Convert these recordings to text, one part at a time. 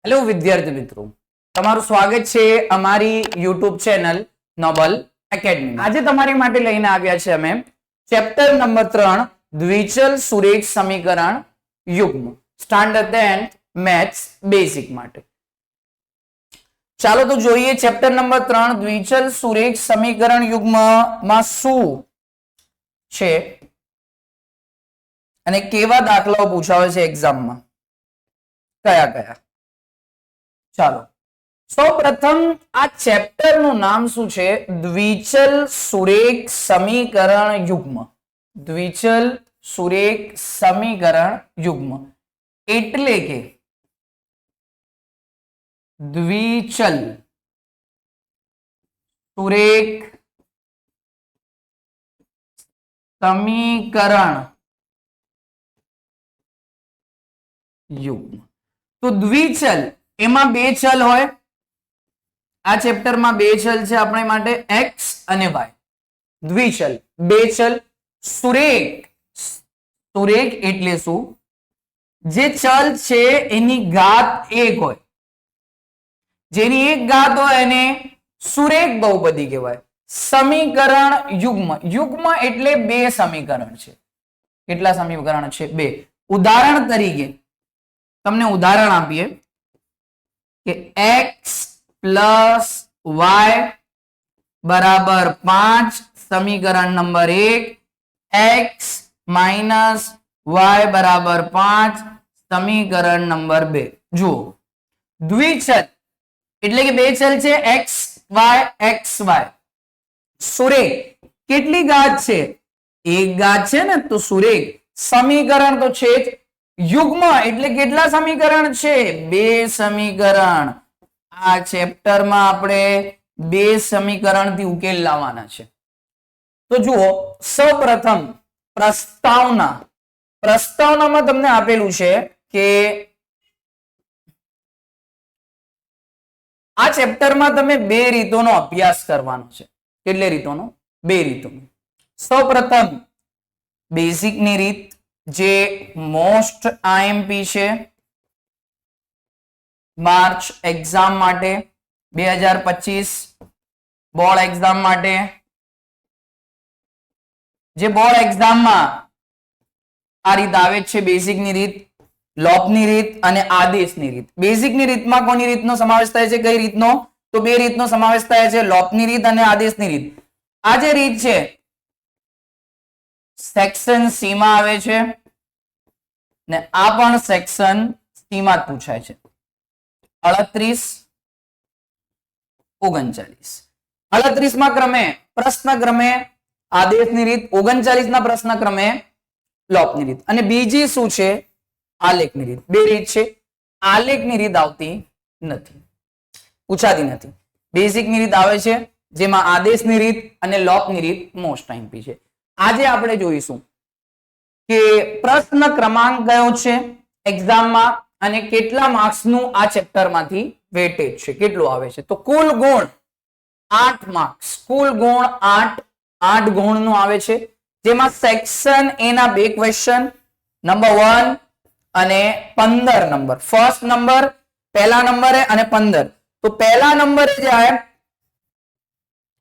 Hello વિદ્યાર્થી મિત્રો, તમારું સ્વાગત છે અમારી યુટ્યુબ ચેનલ નોબલ એકેડમી. આજે તમારી માટે લઈને આવ્યા છે અમે ચેપ્ટર નંબર 3 દ્વિચલ સુરેખ સમીકરણ યુગ્મ સ્ટાન્ડર્ડ 10 મેથ્સ બેઝિક માટે. ચાલો તો જોઈએ ચેપ્ટર નંબર 3 દ્વિચલ સુરેખ સમીકરણ યુગ્મ માં શું છે અને કેવા દાખલાઓ પૂછાવે છે એક્ઝામમાં, કયા કયા. ચાલો સૌપ્રથમ આ ચેપ્ટર નું નામ શું છે? દ્વિચલ સુરેખ સમીકરણ યુગ્મ. દ્વિચલ સુરેખ સમીકરણ યુગ્મ એટલે કે દ્વિચલ સુરેખ સમીકરણ યુગ્મ. તો દ્વિચલ એમાં બે ચલ હોય. આ ચેપ્ટરમાં બે ચલ છે આપણે માટે x અને y. દ્વિચલ બે ચલ. સુરેખ સુરેખ એટલે શું? જે ચલ છે એની ઘાત એક હોય, જેની એક ઘાત હોય એને સુરેખ બહુપદી કહેવાય. સમીકરણ યુગ્મ. યુગ્મ એટલે બે સમીકરણ છે. કેટલા સમીકરણ છે? બે. ઉદાહરણ તરીકે તમને ઉદાહરણ આપીએ કે x પ્લસ y બરાબર 5 સમીકરણ નંબર 1, x માઇનસ y બરાબર 5 સમીકરણ નંબર 2. જુઓ, દ્વિચલ એટલે કે બે ચલ છે x y. સુરેખ કેટલી ઘાત છે? એક ઘાત છે ને, તો સુરેખ. સમીકરણ તો છે જ. યુગ્મ એટલે કેટલા સમીકરણ છે? બે સમીકરણ. આ ચેપ્ટરમાં આપણે બે સમીકરણથી ઉકેલ લાવવાના છે. તો જુઓ, સૌપ્રથમ પ્રસ્તાવનામાં તમને આપેલું છે કે આ ચેપ્ટરમાં તમે બે રીતોનો અભ્યાસ કરવાનો છે. કેટલી રીતોનો? બે રીતોનો. સૌપ્રથમ બેઝિકની રીત, જે મોસ્ટ આઈએમપી છે માર્ચ એક્ઝામ માટે 2025 બોર્ડ એક્ઝામ માટે. જે બોર્ડ એક્ઝામમાં આ રીત આવે છે, બેઝિકની રીત, લોપની રીત અને આદેશની રીત. બેઝિકની રીતમાં કોની રીતનો સમાવેશ થાય છે? કઈ રીતનો? તો બે રીતનો સમાવેશ થાય છે, લોપની રીત અને આદેશની રીત. આ જે રીત છે સેક્શન સી માં આવે છે ને આ પણ સેક્શન સી માં પૂછાય છે. 38 માં ક્રમે પ્રશ્ન ક્રમે આદેશની રીત, 39 ના પ્રશ્ન ક્રમે લોપની રીત. અને બીજી શું છે? આલેખની રીત. બે રીત છે. આલેખની રીત આવતી નથી, પૂછાતી નથી. બેઝિકની રીત આવે છે, જેમાં આદેશની રીત અને લોપની રીત મોસ્ટ આઈએમપી છે. આજે આપણે જોઈશું કે પ્રશ્ન ક્રમાંક કયો છે એક્ઝામમાં અને કેટલા માર્ક્સનું આ ચેપ્ટરમાંથી વેટેજ છે, કેટલું આવે છે. તો કુલ ગુણ 8 માર્ક્સ. કુલ ગુણ 8 ગુણનું આવે છે, જેમાં સેક્શન એ ના બે ક્વેશ્ચન, નંબર 1 અને 15 નંબર. ફર્સ્ટ નંબર પહેલા નંબરે અને 15. તો પહેલા નંબરે જે આવે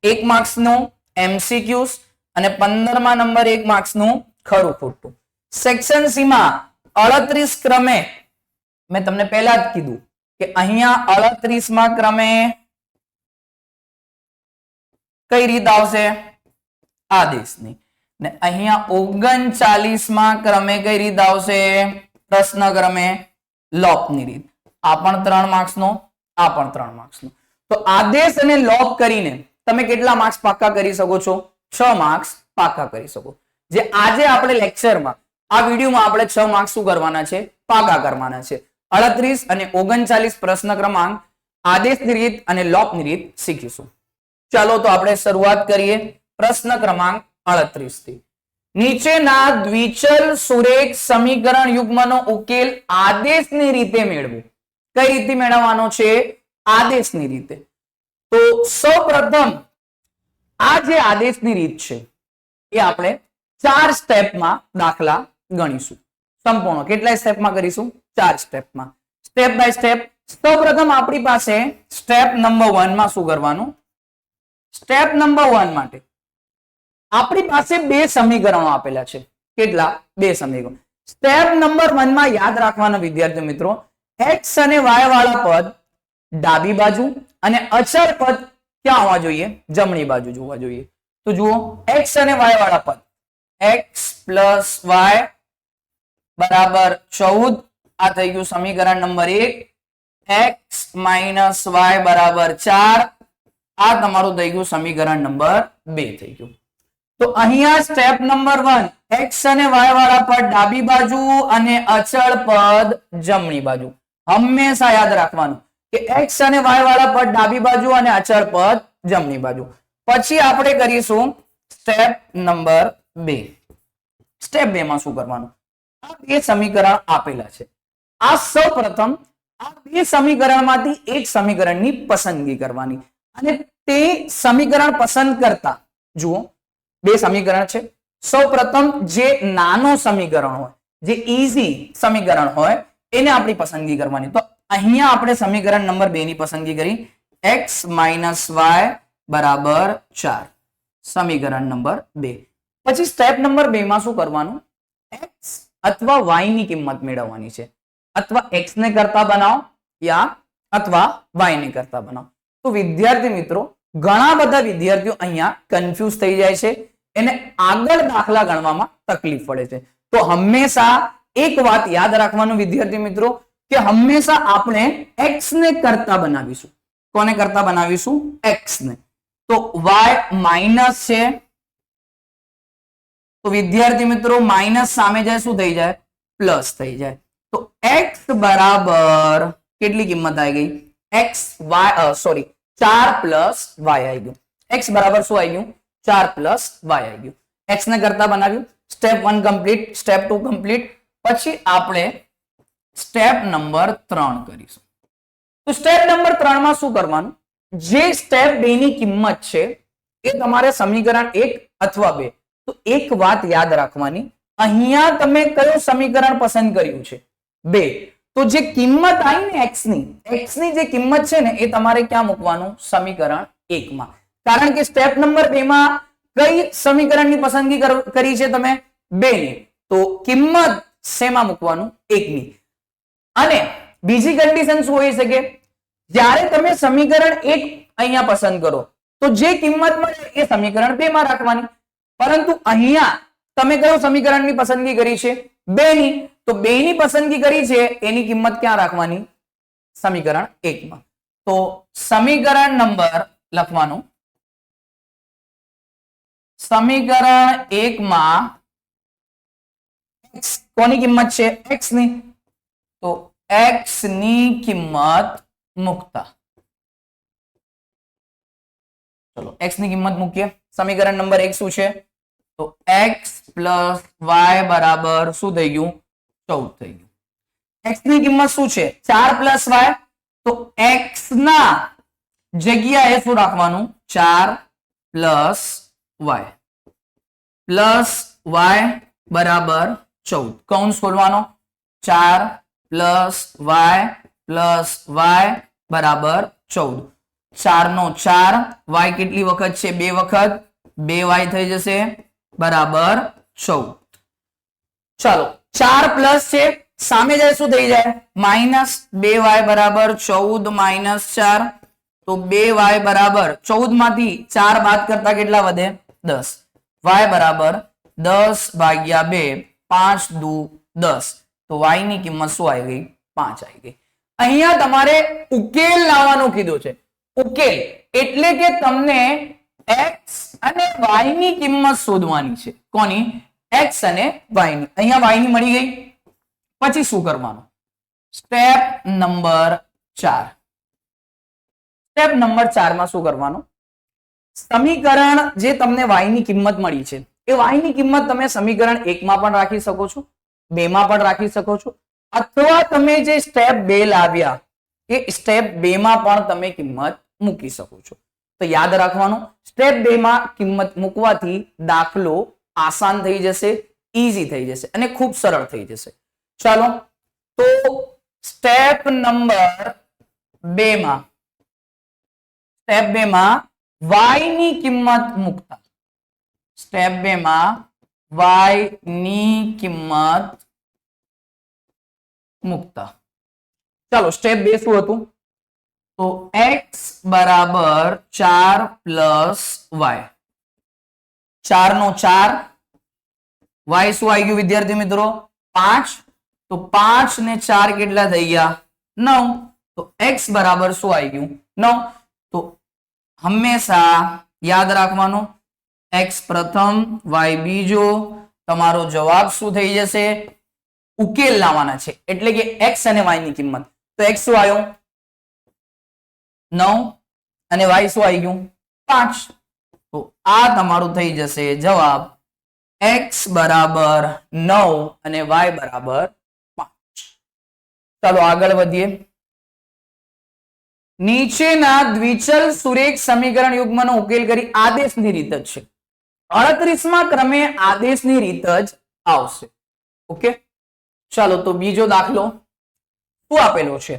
1 માર્ક્સનું એમસીક્યુઝ અને 15મા નંબર 1 માર્ક્સનું ખરું ખોટું. સેક્શન સી માં 38 ક્રમે મેં તમને પહેલા જ કીધું કે અહીંયા 38મા ક્રમે કઈ રીત આવશે? આદેશની. ને અહીંયા 39મા ક્રમે કઈ રીત આવશે? પ્રશ્ન ક્રમે લોપની રીત. આ પણ 3 માર્ક્સનો, આ પણ 3 માર્ક્સનો. તો આદેશ અને લોપ કરીને તમે કેટલા માર્ક્સ પાક્કા કરી શકો છો? 6 માર્ક્સ પાક્કા કરી શકો. જે આજે આપણે લેક્ચરમાં આ વિડીયોમાં આપણે 6 માર્ક્સ શું કરવાના છે? પાક્કા કરવાના છે. 38 અને 39 પ્રશ્ન ક્રમાંક, આદેશની રીત અને લોપની રીત શીખીશું. ચાલો તો આપણે શરૂઆત કરીએ પ્રશ્ન ક્રમાંક 38 થી. નીચેના દ્વિચલ સુરેખ સમીકરણ યુગ્મનો ઉકેલ આદેશની રીતે મેળવો. કઈ રીતે મેળવવાનો છે? આદેશની રીતે. તો સૌપ્રથમ આ જે આદેશની રીત છે એ આપણે 4 સ્ટેપમાં દાખલા ગણીશું. સંપૂર્ણ કેટલા સ્ટેપમાં કરીશું? 4 સ્ટેપમાં. સ્ટેપ બાય સ્ટેપ સૌપ્રથમ આપણી પાસે સ્ટેપ નંબર 1 માં શું કરવાનું? સ્ટેપ નંબર 1 માટે આપણી પાસે બે સમીકરણો આપેલા છે. કેટલા? બે સમીકરણો. સ્ટેપ નંબર 1 માં યાદ રાખવાના વિદ્યાર્થી મિત્રો, x અને y વાળા પદ ડાબી બાજુ અને અચળ પદ ક્યાં હોવા જોઈએ? જમણી બાજુ જોવા જોઈએ. તો જુઓ, x અને y વાળા પદ x પ્લસ y બરાબર 14, આ થઈ ગયું સમીકરણ નંબર 1. x માઇનસ y બરાબર 4, આ તમારું થઈ ગયું સમીકરણ નંબર 2 થઈ ગયું. તો અહીંયા સ્ટેપ નંબર 1, x અને y વાળા પદ ડાબી બાજુ અને અચળ પદ જમણી બાજુ. હંમેશા યાદ રાખવાનું કે x અને y વાળા પદ ડાબી બાજુ અને અચળ પદ જમણી બાજુ. પછી આપણે કરીશું સ્ટેપ નંબર 2. સ્ટેપ 2 માં શું કરવાનું? આ બે સમીકરણ આપેલા છે. આ સૌપ્રથમ આ બે સમીકરણમાંથી એક સમીકરણની પસંદગી કરવાની અને તે સમીકરણ પસંદ કરતા જુઓ, બે સમીકરણ છે. સૌપ્રથમ જે નાનો સમીકરણ હોય, જે ઈઝી સમીકરણ હોય, એને આપણી પસંદગી કરવાની. તો અહીંયા આપણે સમીકરણ નંબર 2 ની પસંદગી કરી, x માઇનસ y બરાબર 4, સમીકરણ નંબર 2. પછી સ્ટેપ નંબર 2 માં શું કરવાનું? x અથવા y ની કિંમત મેળવવાની છે. અથવા x ને કરતા બનાવો અથવા y ને કરતા બનાવો. તો વિદ્યાર્થી મિત્રો, ઘણા બધા વિદ્યાર્થીઓ અહીંયા કન્ફ્યુઝ થઈ જાય છે, એને આગળ દાખલા ગણવામાં તકલીફ પડે છે. તો હંમેશા એક વાત યાદ રાખવાનું વિદ્યાર્થી મિત્રો, કે હંમેશા આપણે x ને કરતા બનાવીશું. કોને કરતા બનાવીશું? x ને. તો y માઇનસ છે, તો વિદ્યાર્થી મિત્રો માઇનસ સામે જાય શું થઈ જાય? પ્લસ થઈ જાય. તો x બરાબર કેટલી કિંમત આવી ગઈ? x 4 પ્લસ y આવી ગયું. x બરાબર શું આવી ગયું? 4 પ્લસ y આવી ગયું. x ને કરતા બનાવ્યું. Step 1 complete, step 2 complete. પછી આપણે સ્ટેપ નંબર 3 કરીશું. તો સ્ટેપ નંબર 3 માં શું કરવાનું? જે સ્ટેપ 2 ની કિંમત છે એ તમારે સમીકરણ 1 અથવા 2. તો એક વાત યાદ રાખવાની, અહીંયા તમે કયું સમીકરણ પસંદ કર્યું છે? 2. તો જે કિંમત આવી ને x ની જે કિંમત છે ને એ તમારે ક્યાં મૂકવાનું? સમીકરણ 1 માં. કારણ કે સ્ટેપ નંબર 2 માં કઈ સમીકરણની પસંદગી કરી છે તમે? 2 ની. તો કિંમત શેમાં મૂકવાનું? 1 ની. અને બીજી કન્ડિશન શું હોઈ શકે? જ્યારે તમે સમીકરણ 1 અહીંયા પસંદ કરો તો જે કિંમત મળે એ સમીકરણ 2 માં રાખવાની. પરંતુ અહીંયા તમે કયું સમીકરણની પસંદગી કરી છે? 2 ની. તો 2 ની પસંદગી કરી છે એની કિંમત ક્યાં રાખવાની? સમીકરણ 1 માં. તો સમીકરણ નંબર લખવાનું, સમીકરણ 1 માં x કોની કિંમત છે? x ની. તો x ની કિંમત મૂકતા, ચલો x ની કિંમત મૂકીએ. સમીકરણ નંબર 1 શું છે? તો x પ્લસ y બરાબર શું થઈ ગયું? 14 થઈ ગયું. x ની કિંમત શું છે? 4 પ્લસ y. તો x ના જગ્યાએ શું રાખવાનું? 4 પ્લસ y પ્લસ y બરાબર 14. કૌંસ ખોલવાનો. 4 પ્લસ y પ્લસ y બરાબર 14. 4 નો 4, y કેટલી વખત છે? 2 વખત, 2y થઈ જશે બરાબર 14. ચાલો, 4 પ્લસ છે, સામે જાય શું થઈ જાય? માઇનસ. 2y બરાબર 14 માઇનસ 4. તો 2y બરાબર 14 માંથી 4 બાદ કરતા કેટલા વધે? 10. y બરાબર 10 ભાગ્યા 2, 5 દુ 10. તો y ની કિંમત શું આવી ગઈ? 5 આવી ગઈ. અહીંયા તમારે ઉકેલ લાવવાનું કીધું છે. ઉકેલ એટલે કે તમને x અને y ની કિંમત શોધવાની છે. કોની? x અને y ની. અહીંયા y ની મળી ગઈ. પછી શું કરવાનું? Step number 4. સ્ટેપ નંબર 4 માં શું કરવાનું? સમીકરણ જે તમને y ની કિંમત મળી છે એ y ની કિંમત તમે સમીકરણ 1 માં પણ રાખી શકો છો, 2 માં પણ રાખી શકો છો, અથવા તમે જે સ્ટેપ 2 લાવ્યા એ સ્ટેપ 2 માં પણ તમે કિંમત મૂકી શકો છો. તો યાદ રાખવાનું, સ્ટેપ 2 માં કિંમત મૂકવાથી દાખલો આસાન થઈ જશે, ઈઝી થઈ જશે અને ખૂબ સરળ થઈ જશે. ચાલો, તો સ્ટેપ નંબર 2 માં y ની કિંમત મૂકતા, સ્ટેપ 2 માં y ની કિંમત મૂકતા. ચાલો સ્ટેપ 2 શું હતું? તો x બરાબર 4 પ્લસ y, 4 નો 4, y શું આવી ગયું વિદ્યાર્થી મિત્રો? 5. તો 5 ને 4 કેટલા થઈ ગયા? 9. તો x બરાબર શું આવી ગયું? 9. તો હંમેશા યાદ રાખવાનું x પ્રથમ y બીજો. તમારો જવાબ શું થઈ જશે? ઉકેલ લાવવાના છે એટલે કે x અને y ની કિંમત. તો x શું આવ્યો? 9 અને y શું આવી ગયું? 5. તો આ તમારું થઈ જશે જવાબ x બરાબર 9 અને y બરાબર 5. ચાલો આગળ વધીએ. નીચેના દ્વિચલ સુરેખ સમીકરણ યુગ્મનો ઉકેલ કરી આદેશની રીત જ છે. 38મા ક્રમે આદેશની રીત જ આવશે. ઓકે, ચાલો તો બીજો દાખલો શું આપેલો છે?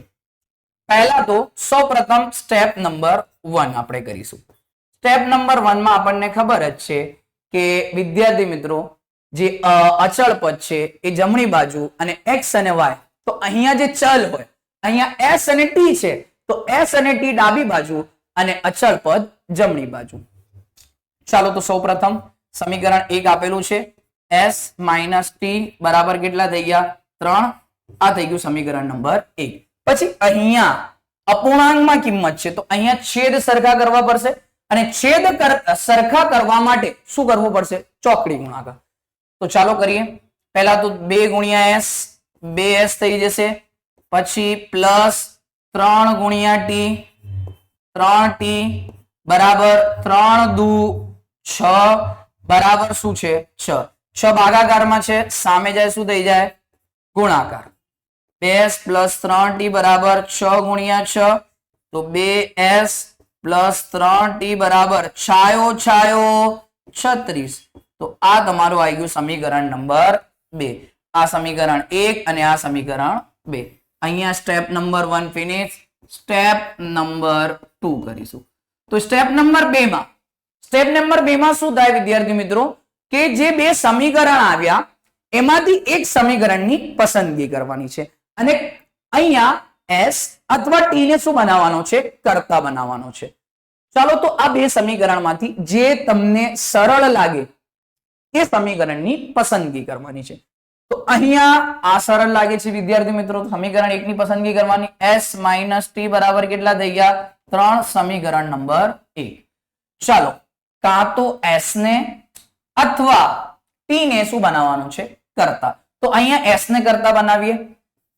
પહેલા તો સૌપ્રથમ સ્ટેપ નંબર 1 આપણે કરીશું. સ્ટેપ નંબર 1 માં આપણને ખબર જ છે કે વિદ્યાર્થી મિત્રો જે અચળ પદ છે એ જમણી બાજુ અને x અને y, તો અહીંયા જે ચલ હોય અહીંયા s અને t છે, તો s અને t ડાબી બાજુ અને અચળ પદ જમણી બાજુ. ચાલો તો સૌપ્રથમ સમીકરણ 1 આપેલું છે, s - t બરાબર કેટલા થઈ ગયા? 3. આ થઈ ગયું સમીકરણ નંબર 1. પછી અહીંયા અપૂર્ણાંકમાં કિંમત છે તો અહીંયા છેદ સરખા કરવા પડશે અને છેદ સરખા કરવા માટે શું કરવું પડશે? ચોકડી ગુણાકાર. તો ચાલો કરીએ. પહેલા તો 2 ગુણ્યા s, 2s થઈ જશે. પછી પ્લસ 3 ગુણ્યા t, 3t બરાબર 3 દુ 6 બરાબર શું છે? 6. 6 ભાગાકારમાં છે, સામે જાય શું થઈ જાય? ગુણાકાર. 2s પ્લસ 3t બરાબર 6 ગુણ્યા 6, તો 2s પ્લસ 3t બરાબર છાયો છાયો 36. તો આ તમારું આવી ગયું સમીકરણ નંબર 2. આ સમીકરણ 1 અને આ સમીકરણ 2. અહીંયા step number 1 finish. Step number 2 કરીશું. તો સ્ટેપ નંબર 2 માં શું થાય વિદ્યાર્થી મિત્રો? કે જે બે સમીકરણ આવ્યા એમાંથી એક સમીકરણની પસંદગી કરવાની છે અને અહીંયા s અથવા t ને શું બનાવવાનો છે? કર્તા બનાવવાનો છે. ચાલો તો આ બે સમીકરણમાંથી જે તમને સરળ લાગે એ સમીકરણની પસંદગી કરવાની છે. તો અહીંયા આ સરળ લાગે છે વિદ્યાર્થી મિત્રો, સમીકરણ 1 ની પસંદગી કરવાની. s - t બરાબર કેટલા થઈ ગયા? 3. સમીકરણ નંબર 1. ચાલો કાં તો s ને અથવા t ને શું બનાવવાનું છે? કરતા. તો અહીંયા s ને કરતા બનાવીએ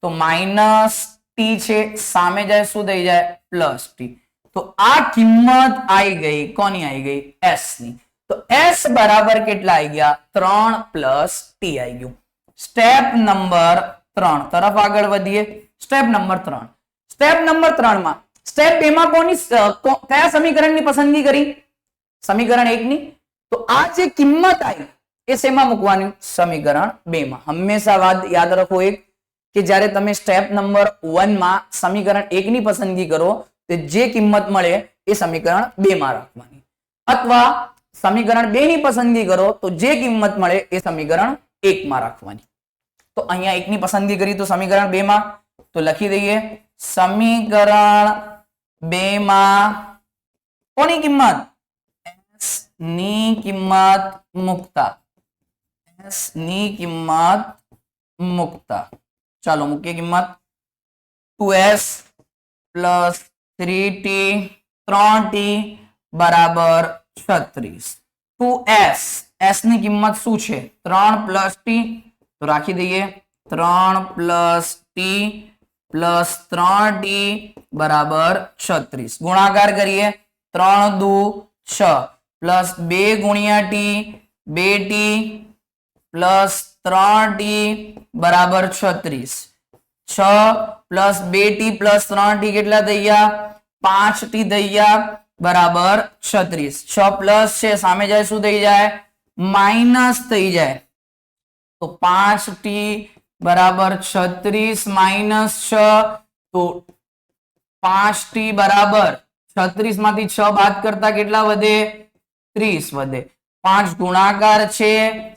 તો માઇનસ ટી છે, સામે જાય શું થઈ જાય? Plus T. તો આ કિંમત આવી ગઈ કોની? આવી ગઈ s ની. તો s બરાબર કેટલા આવી ગયા? 3 પ્લસ ટી આવી ગયું. સ્ટેપ નંબર 3 તરફ આગળ વધીએ. સ્ટેપ નંબર 3 માં સ્ટેપ 2 માં કયા સમીકરણની પસંદગી કરી? સમીકરણ 1 ની. તો આ જે કિંમત આવી એ શેમાં મૂકવાની? સમીકરણ 2 માં. હંમેશા વાત યાદ રાખો એક કે જ્યારે તમે સ્ટેપ નંબર 1 માં સમીકરણ 1 ની પસંદગી કરો તો જે કિંમત મળે એ સમીકરણ 2 માં રાખવાની, અથવા સમીકરણ 2 ની પસંદગી કરો તો જે કિંમત મળે એ સમીકરણ 1 માં રાખવાની. તો અહીંયા 1 ની પસંદગી કરી તો સમીકરણ 2 માં તો લખી દઈએ સમીકરણ 2 માં કોની કિંમત? s ની કિંમત મૂકતા. s ની કિંમત મૂકતા. ચાલો મૂકીએ કિંમત. 2s પ્લસ 3t 3t બરાબર 36. 2s s ની કિંમત શું છે? 3 પ્લસ t. તો રાખી દઈએ 3 પ્લસ t પ્લસ 3t બરાબર 36. ગુણાકાર કરીએ 3 દુ 6 પ્લસ 2 ગુણ્યા t 2t પ્લસ 3t બરાબર 36. 6 પ્લસ 2t પ્લસ 3t કેટલા થઈ ગયા? 5t થઈ ગયા બરાબર 36. 6 પ્લસ છે, સામે જાય શું થઈ જાય? માઇનસ થઈ જાય. તો 5t બરાબર 36 માઇનસ 6, તો 5t બરાબર 36 માંથી 6 બાદ કરતા કેટલા વધે? 30 વધે. 5 ગુણાકાર છે,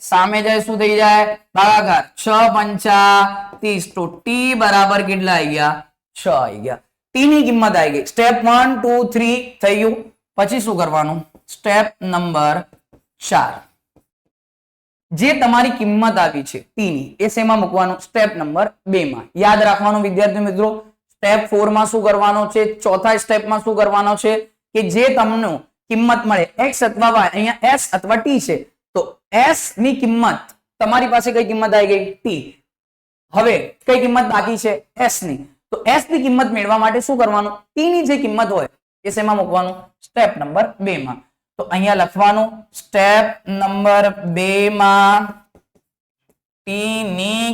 સામે જાય શું થઈ જાય? ભાગાકાર. 6 પંચા 30. તો t બરાબર કેટલા આવી ગયા? 6 આવી ગયા. t ની કિંમત આવી ગઈ. સ્ટેપ 1 2 3 થઈ ગયું. પછી શું કરવાનું? Step number 4. જે તમારી કિંમત આવી છે t ની એ શેમાં મૂકવાનું? સ્ટેપ નંબર 2 માં. યાદ રાખવાનું વિદ્યાર્થી મિત્રો, સ્ટેપ 4 માં શું કરવાનો છે? ચોથા સ્ટેપમાં શું કરવાનો છે કે જે તમને કિંમત મળે x અથવા y, અહીંયા s અથવા t છે, તો s ની કિંમત તમારી પાસે કઈ કિંમત આવી ગઈ? t. હવે કઈ કિંમત બાકી છે? s ની. તો s ની કિંમત મેળવવા માટે શું કરવાનું? t ની જે કિંમત હોય એ શેમાં મૂકવાનું? સ્ટેપ નંબર 2 માં. તો અહીંયા લખવાનું સ્ટેપ નંબર 2 માં t ની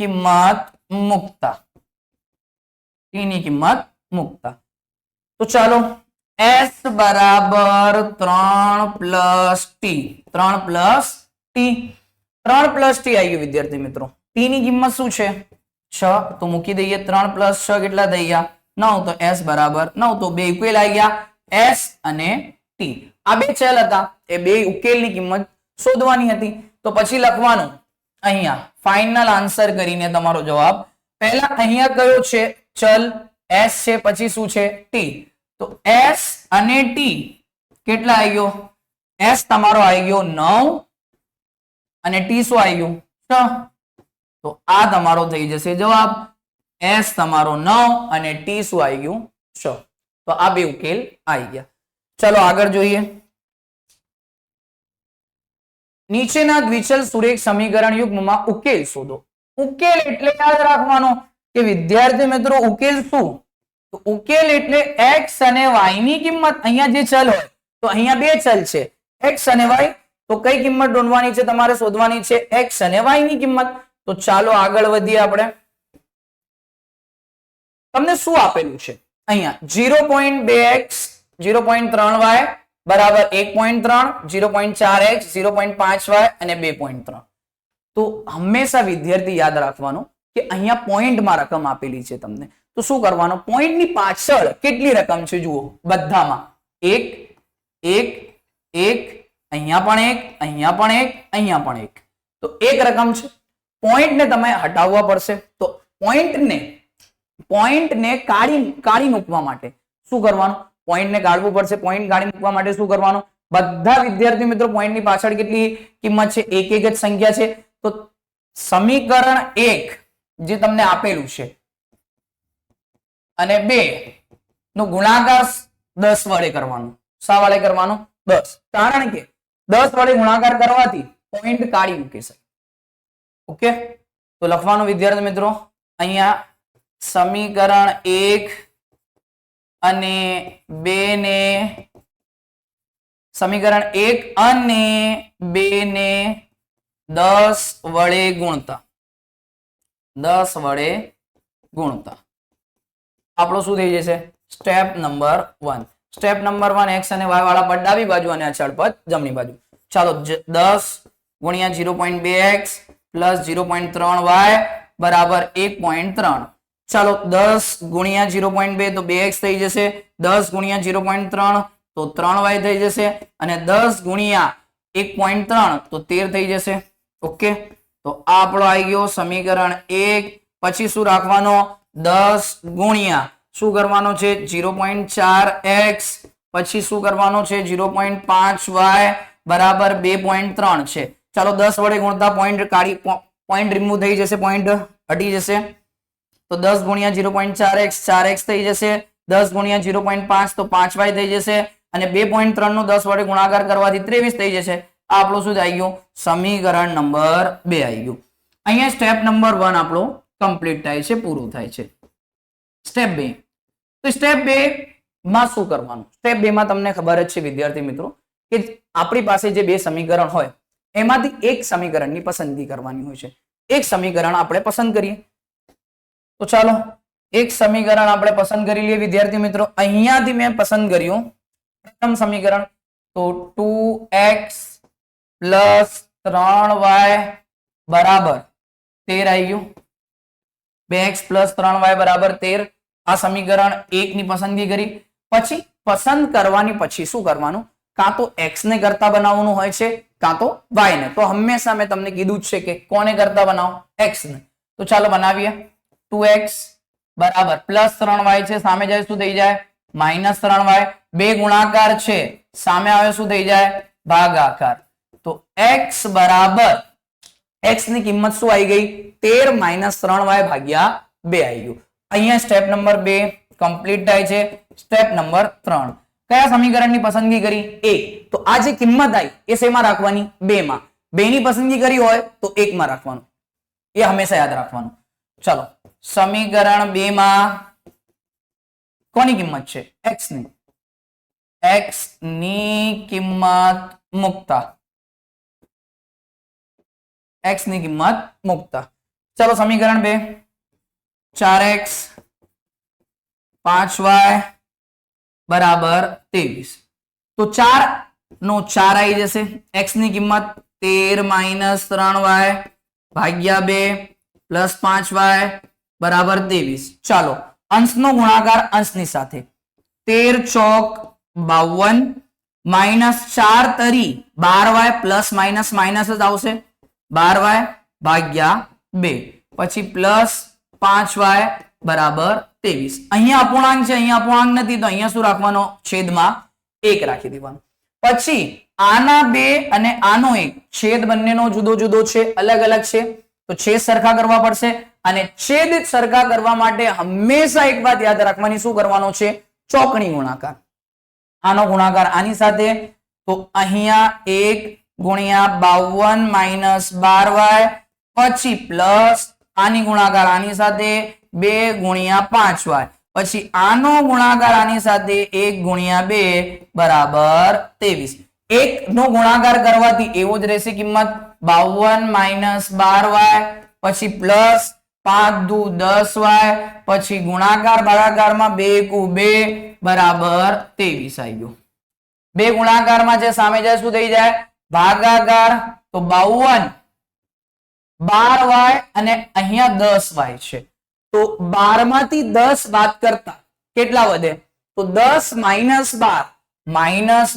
કિંમત મૂકતા. t ની કિંમત મૂકતા. તો ચાલો s બરાબર 3 plus T. 3 plus T. 3 plus T આવી ગયું વિદ્યાર્થી મિત્રો. t ની કિંમત શું છે? 6. તો મૂકી દઈએ. 3 પ્લસ 6 કેટલા થઈ ગયા? 9. તો s બરાબર 9. તો બે ઉકેલ આવી ગયા, s અને t. આ બે ચલ હતા, એ બે ઉકેલની કિંમત શોધવાની હતી. તો પછી લખવાનું અહીંયા ફાઇનલ આન્સર કરીને તમારો જવાબ. પહેલા અહીંયા કયો છે? ચલ s છે, પછી શું છે? t. તો s અને t કેટલા આવી ગયો? s તમારો આવી ગયો 9 અને t શું આવી ગયું? 6. તો આ તમારો થઈ જશે જવાબ. s તમારો 9 અને t શું આવી ગયું? 6. તો આ બે ઉકેલ આવી ગયા. ચલો આગળ જોઈએ. નીચેના દ્વિચલ સુરેખ સમીકરણ યુગ્મમાં ઉકેલ શોધો. ઉકેલ એટલે યાદ રાખવાનો કે વિદ્યાર્થી મિત્રો ઉકેલ શું? તો ઉકેલ એટલે x અને y ની કિંમત. અહીંયા જે ચલ હોય તો અહીંયા બે ચલ છે x અને y. તો કઈ કિંમત ઢૂંઢવાની છે? તમારે શોધવાની છે x અને y ની કિંમત. તો ચાલો આગળ વધીએ આપણે. તમને શું આપેલું છે? અહીંયા 0.2x 0.3y બરાબર 1.3, 0.4x 0.5y અને 2.3. તો હંમેશા વિદ્યાર્થી યાદ રાખવાનું કે અહીંયા પોઈન્ટમાં રકમ આપેલી છે તમને. તો શું કરવાનું? પોઈન્ટની પાછળ કેટલી રકમ છે જુઓ. બધામાં 1 1 1, અહીંયા પણ 1, અહીંયા પણ 1, અહીંયા પણ 1. તો એક રકમ છે. પોઈન્ટને તમે હટાવવા પડશે. તો પોઈન્ટને કાઢી મૂકવા માટે શું કરવાનું? પોઈન્ટને કાઢવું પડશે. પોઈન્ટ કાઢી મૂકવા માટે શું કરવાનું? બધા વિદ્યાર્થી મિત્રો પોઈન્ટની પાછળ કેટલી કિંમત છે? એક એક જ સંખ્યા છે. તો સમીકરણ 1 જે તમને આપેલું છે અને 2 નો ગુણાકાર 10 વડે કરવાનો. શા વડે કરવાનો? 10. કારણ કે 10 વડે ગુણાકાર કરવાથી પોઈન્ટ કાઢી મૂકી શકે. ઓકે, તો લખવાનું વિદ્યાર્થી મિત્રો અહીંયા સમીકરણ 1 અને 2 ને સમીકરણ 1 અને 2 ને 10 વડે ગુણતા. 10 વડે ગુણતા આપણો શું થઈ જશે? Step number 1. Step number 1 x અને y વાળા પદ ડાબી બાજુ અને અચળ પદ જમણી બાજુ. ચાલો 10 ગુણ્યા 0.2x પ્લસ 0.3y બરાબર 1.3. ચાલો 10 ગુણ્યા 0.2 તો 2x થઈ જશે. 10 ગુણ્યા 0.3 તો 3y થઈ જશે અને 10 ગુણ્યા 1.3 તો 13 થઈ જશે. ઓકે, તો આ આપણો આવી ગયો સમીકરણ 1. પછી શું રાખવાનો? 10 ગુણ્યા શું કરવાનો છે? 0.4x પછી શું કરવાનો છે? 0.5y બરાબર 2.3 છે. ચાલો 10 વડે ગુણતા પોઈન્ટ રિમૂવ થઈ જશે, પોઈન્ટ હટી જશે. તો 10 ગુણ્યા 0.4x 4x થઈ જશે. 10 ગુણ્યા 0.5 તો 5y થઈ જશે અને 2.3 નો 10 વડે ગુણાકાર કરવાથી 23 થઈ જશે. આ આપણું શું આવી ગયું? સમીકરણ નંબર 2 આવી ગયું. અહીંયા સ્ટેપ નંબર 1 આપણો કમ્પ્લીટ થાય છે, પૂરું થાય છે. સ્ટેપ 2. તો સ્ટેપ 2 માં શું કરવાનું? સ્ટેપ 2 માં તમને ખબર જ છે વિદ્યાર્થી મિત્રો કે આપણી પાસે જે બે સમીકરણ હોય એમાંથી એક સમીકરણની પસંદગી કરવાની હોય છે. એક સમીકરણ આપણે પસંદ કરીએ. તો ચાલો એક સમીકરણ આપણે પસંદ કરી લઈએ વિદ્યાર્થી મિત્રો. અહીંયાથી મેં પસંદ કર્યું પ્રથમ સમીકરણ. તો 2x પ્લસ 3y બરાબર 13 આવી ગયું. 2x + 3y બરાબર 13. આ સમીકરણ 1 ની પસંદગી કરી. પછી પસંદ કરવાની પછી શું કરવાનું, કાં તો x ને કરતા બનાવવાનું હોય છે કાં તો y ને. તો હંમેશા મેં તમને કીધું જ છે કે કોને કરતા બનાવો, x ને. તો ચાલો બનાવીએ. 2x બરાબર +3y છે, સામે જાય શું થઈ જાય, -3y. બે ગુણાકાર છે, સામે આવે શું થઈ જાય, ભાગાકાર. તો x બરાબર x ની કિંમત શું આવી ગઈ, 13 - 3y ભાગ્યા 2 આવી ગયું. અહીંયા સ્ટેપ નંબર 2 કમ્પ્લીટ થાય છે. સ્ટેપ નંબર 3, કયા સમીકરણની પસંદગી કરી, 1. તો આ જે કિંમત આવી એ શેમાં રાખવાની, 2 માં. 2 ની પસંદગી કરી હોય તો 1 માં રાખવાનું, એ હંમેશા યાદ રાખવાનું. ચલો સમીકરણ 2 માં કોની કિંમત છે, x ની. x ની કિંમત મૂકતા, x ની કિંમત મૂકતા. ચલો સમીકરણ 2, 4x 5y બરાબર 23. તો 4 નો 4 આવી જશે. x ની કિંમત 13 - 3y ભાગ્યા 2 + 5y બરાબર 23. ચાલો અંશનો ગુણાકાર અંશની સાથે. 13 ચોક 52 -4 તરી 12y ± જ આવશે, 12y ભાગ્યા 2 પછી +5y બરાબર 23. અહીંયા અપૂર્ણાંક છે, અહીંયા અપૂર્ણાંક નથી, તો અહીંયા શું રાખવાનો, છેદમાં 1 રાખી દેવાનો. પછી આના 2 અને આનો 1, છેદ બંનેનો જુદો જુદો છે, અલગ અલગ છે, તો છેદ સરખા કરવા પડશે. અને છેદ સરખા કરવા માટે હંમેશા એક વાત યાદ રાખવાની, શું કરવાનો છે, ચોકણી ગુણાકાર. આનો ગુણાકાર આની સાથે, તો અહીંયા 1 × 52 - 12y પછી પ્લસ આની ગુણાકાર આની સાથે 2 × 5y પછી આનો ગુણાકાર આની સાથે 1 × 2 બરાબર 23. 1 નો ગુણાકાર કરવાથી એવો જ રહેશે કિંમત, 52 - 12y પછી પ્લસ 5 દુ 10y પછી ગુણાકાર ભાગાકારમાં 2 × 2 બરાબર 23 આવી ગયું. બે ગુણાકારમાં જે સામે જાય શું થઈ જાય, ભાગાકાર. તો 52 12y અને અહીંયા 10y છે, તો 12 માંથી 10 બાદ કરતા કેટલા વધે, તો 10 - 12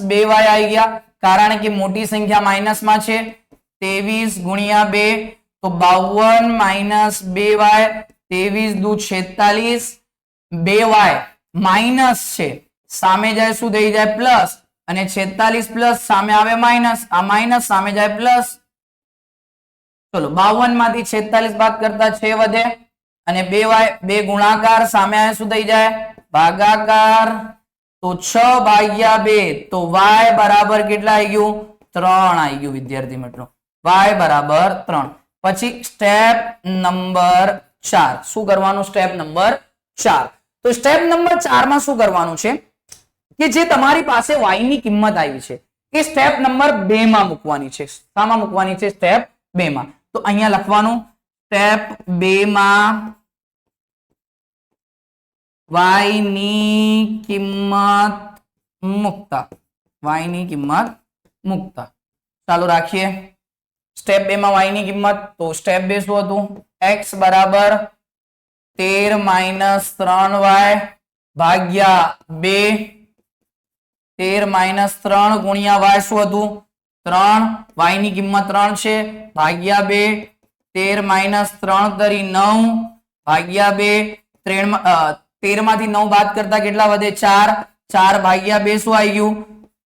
-2y આવી ગયા, કારણ કે મોટી સંખ્યા માઇનસ માં છે. 23 × 2 તો 52 - 2y 23 દુ 46, 2y માઇનસ છે, સામે જાય શું થઈ જાય, પ્લસ. અને 46 પ્લસ સામે આવે માઇનસ, આ માઇનસ સામે જાય પ્લસ. ચલો 52 માંથી 46 બાદ કરતા 6 વધે અને 2y, 2 ગુણાકાર સામે આવે શું થઈ જાય, ભાગાકાર. તો 6 ભાગ્યા 2 તો y બરાબર કેટલા આવી ગયું, 3 આવી ગયું વિદ્યાર્થી મિત્રો, y બરાબર 3. પછી સ્ટેપ નંબર 4 શું કરવાનું, સ્ટેપ નંબર 4. તો સ્ટેપ નંબર 4 માં શું કરવાનું છે કે જે તમારી પાસે y ની કિંમત આવી છે એ સ્ટેપ નંબર 2 માં મૂકવાની છે. શામાં મૂકવાની છે, સ્ટેપ 2 માં. તો અહીંયા લખવાનું, સ્ટેપ 2 માં y ની કિંમત મૂકતા, y ની કિંમત મૂકતા. ચાલો રાખીએ સ્ટેપ 2 માં y ની કિંમત. તો સ્ટેપ 2 શું હતું, x બરાબર 13 - 3y ભાગ્યા 2, 13 - 3 ગુણ્યા y શું હતું, 3, y ની કિંમત 3 છે, ભાગ્યા 2, 13 - 3 તરી 9 ભાગ્યા 2, 13 માંથી 9 બાદ કરતા કેટલા વધે, 4, 4 ભાગ્યા 2 શું આવી ગયું,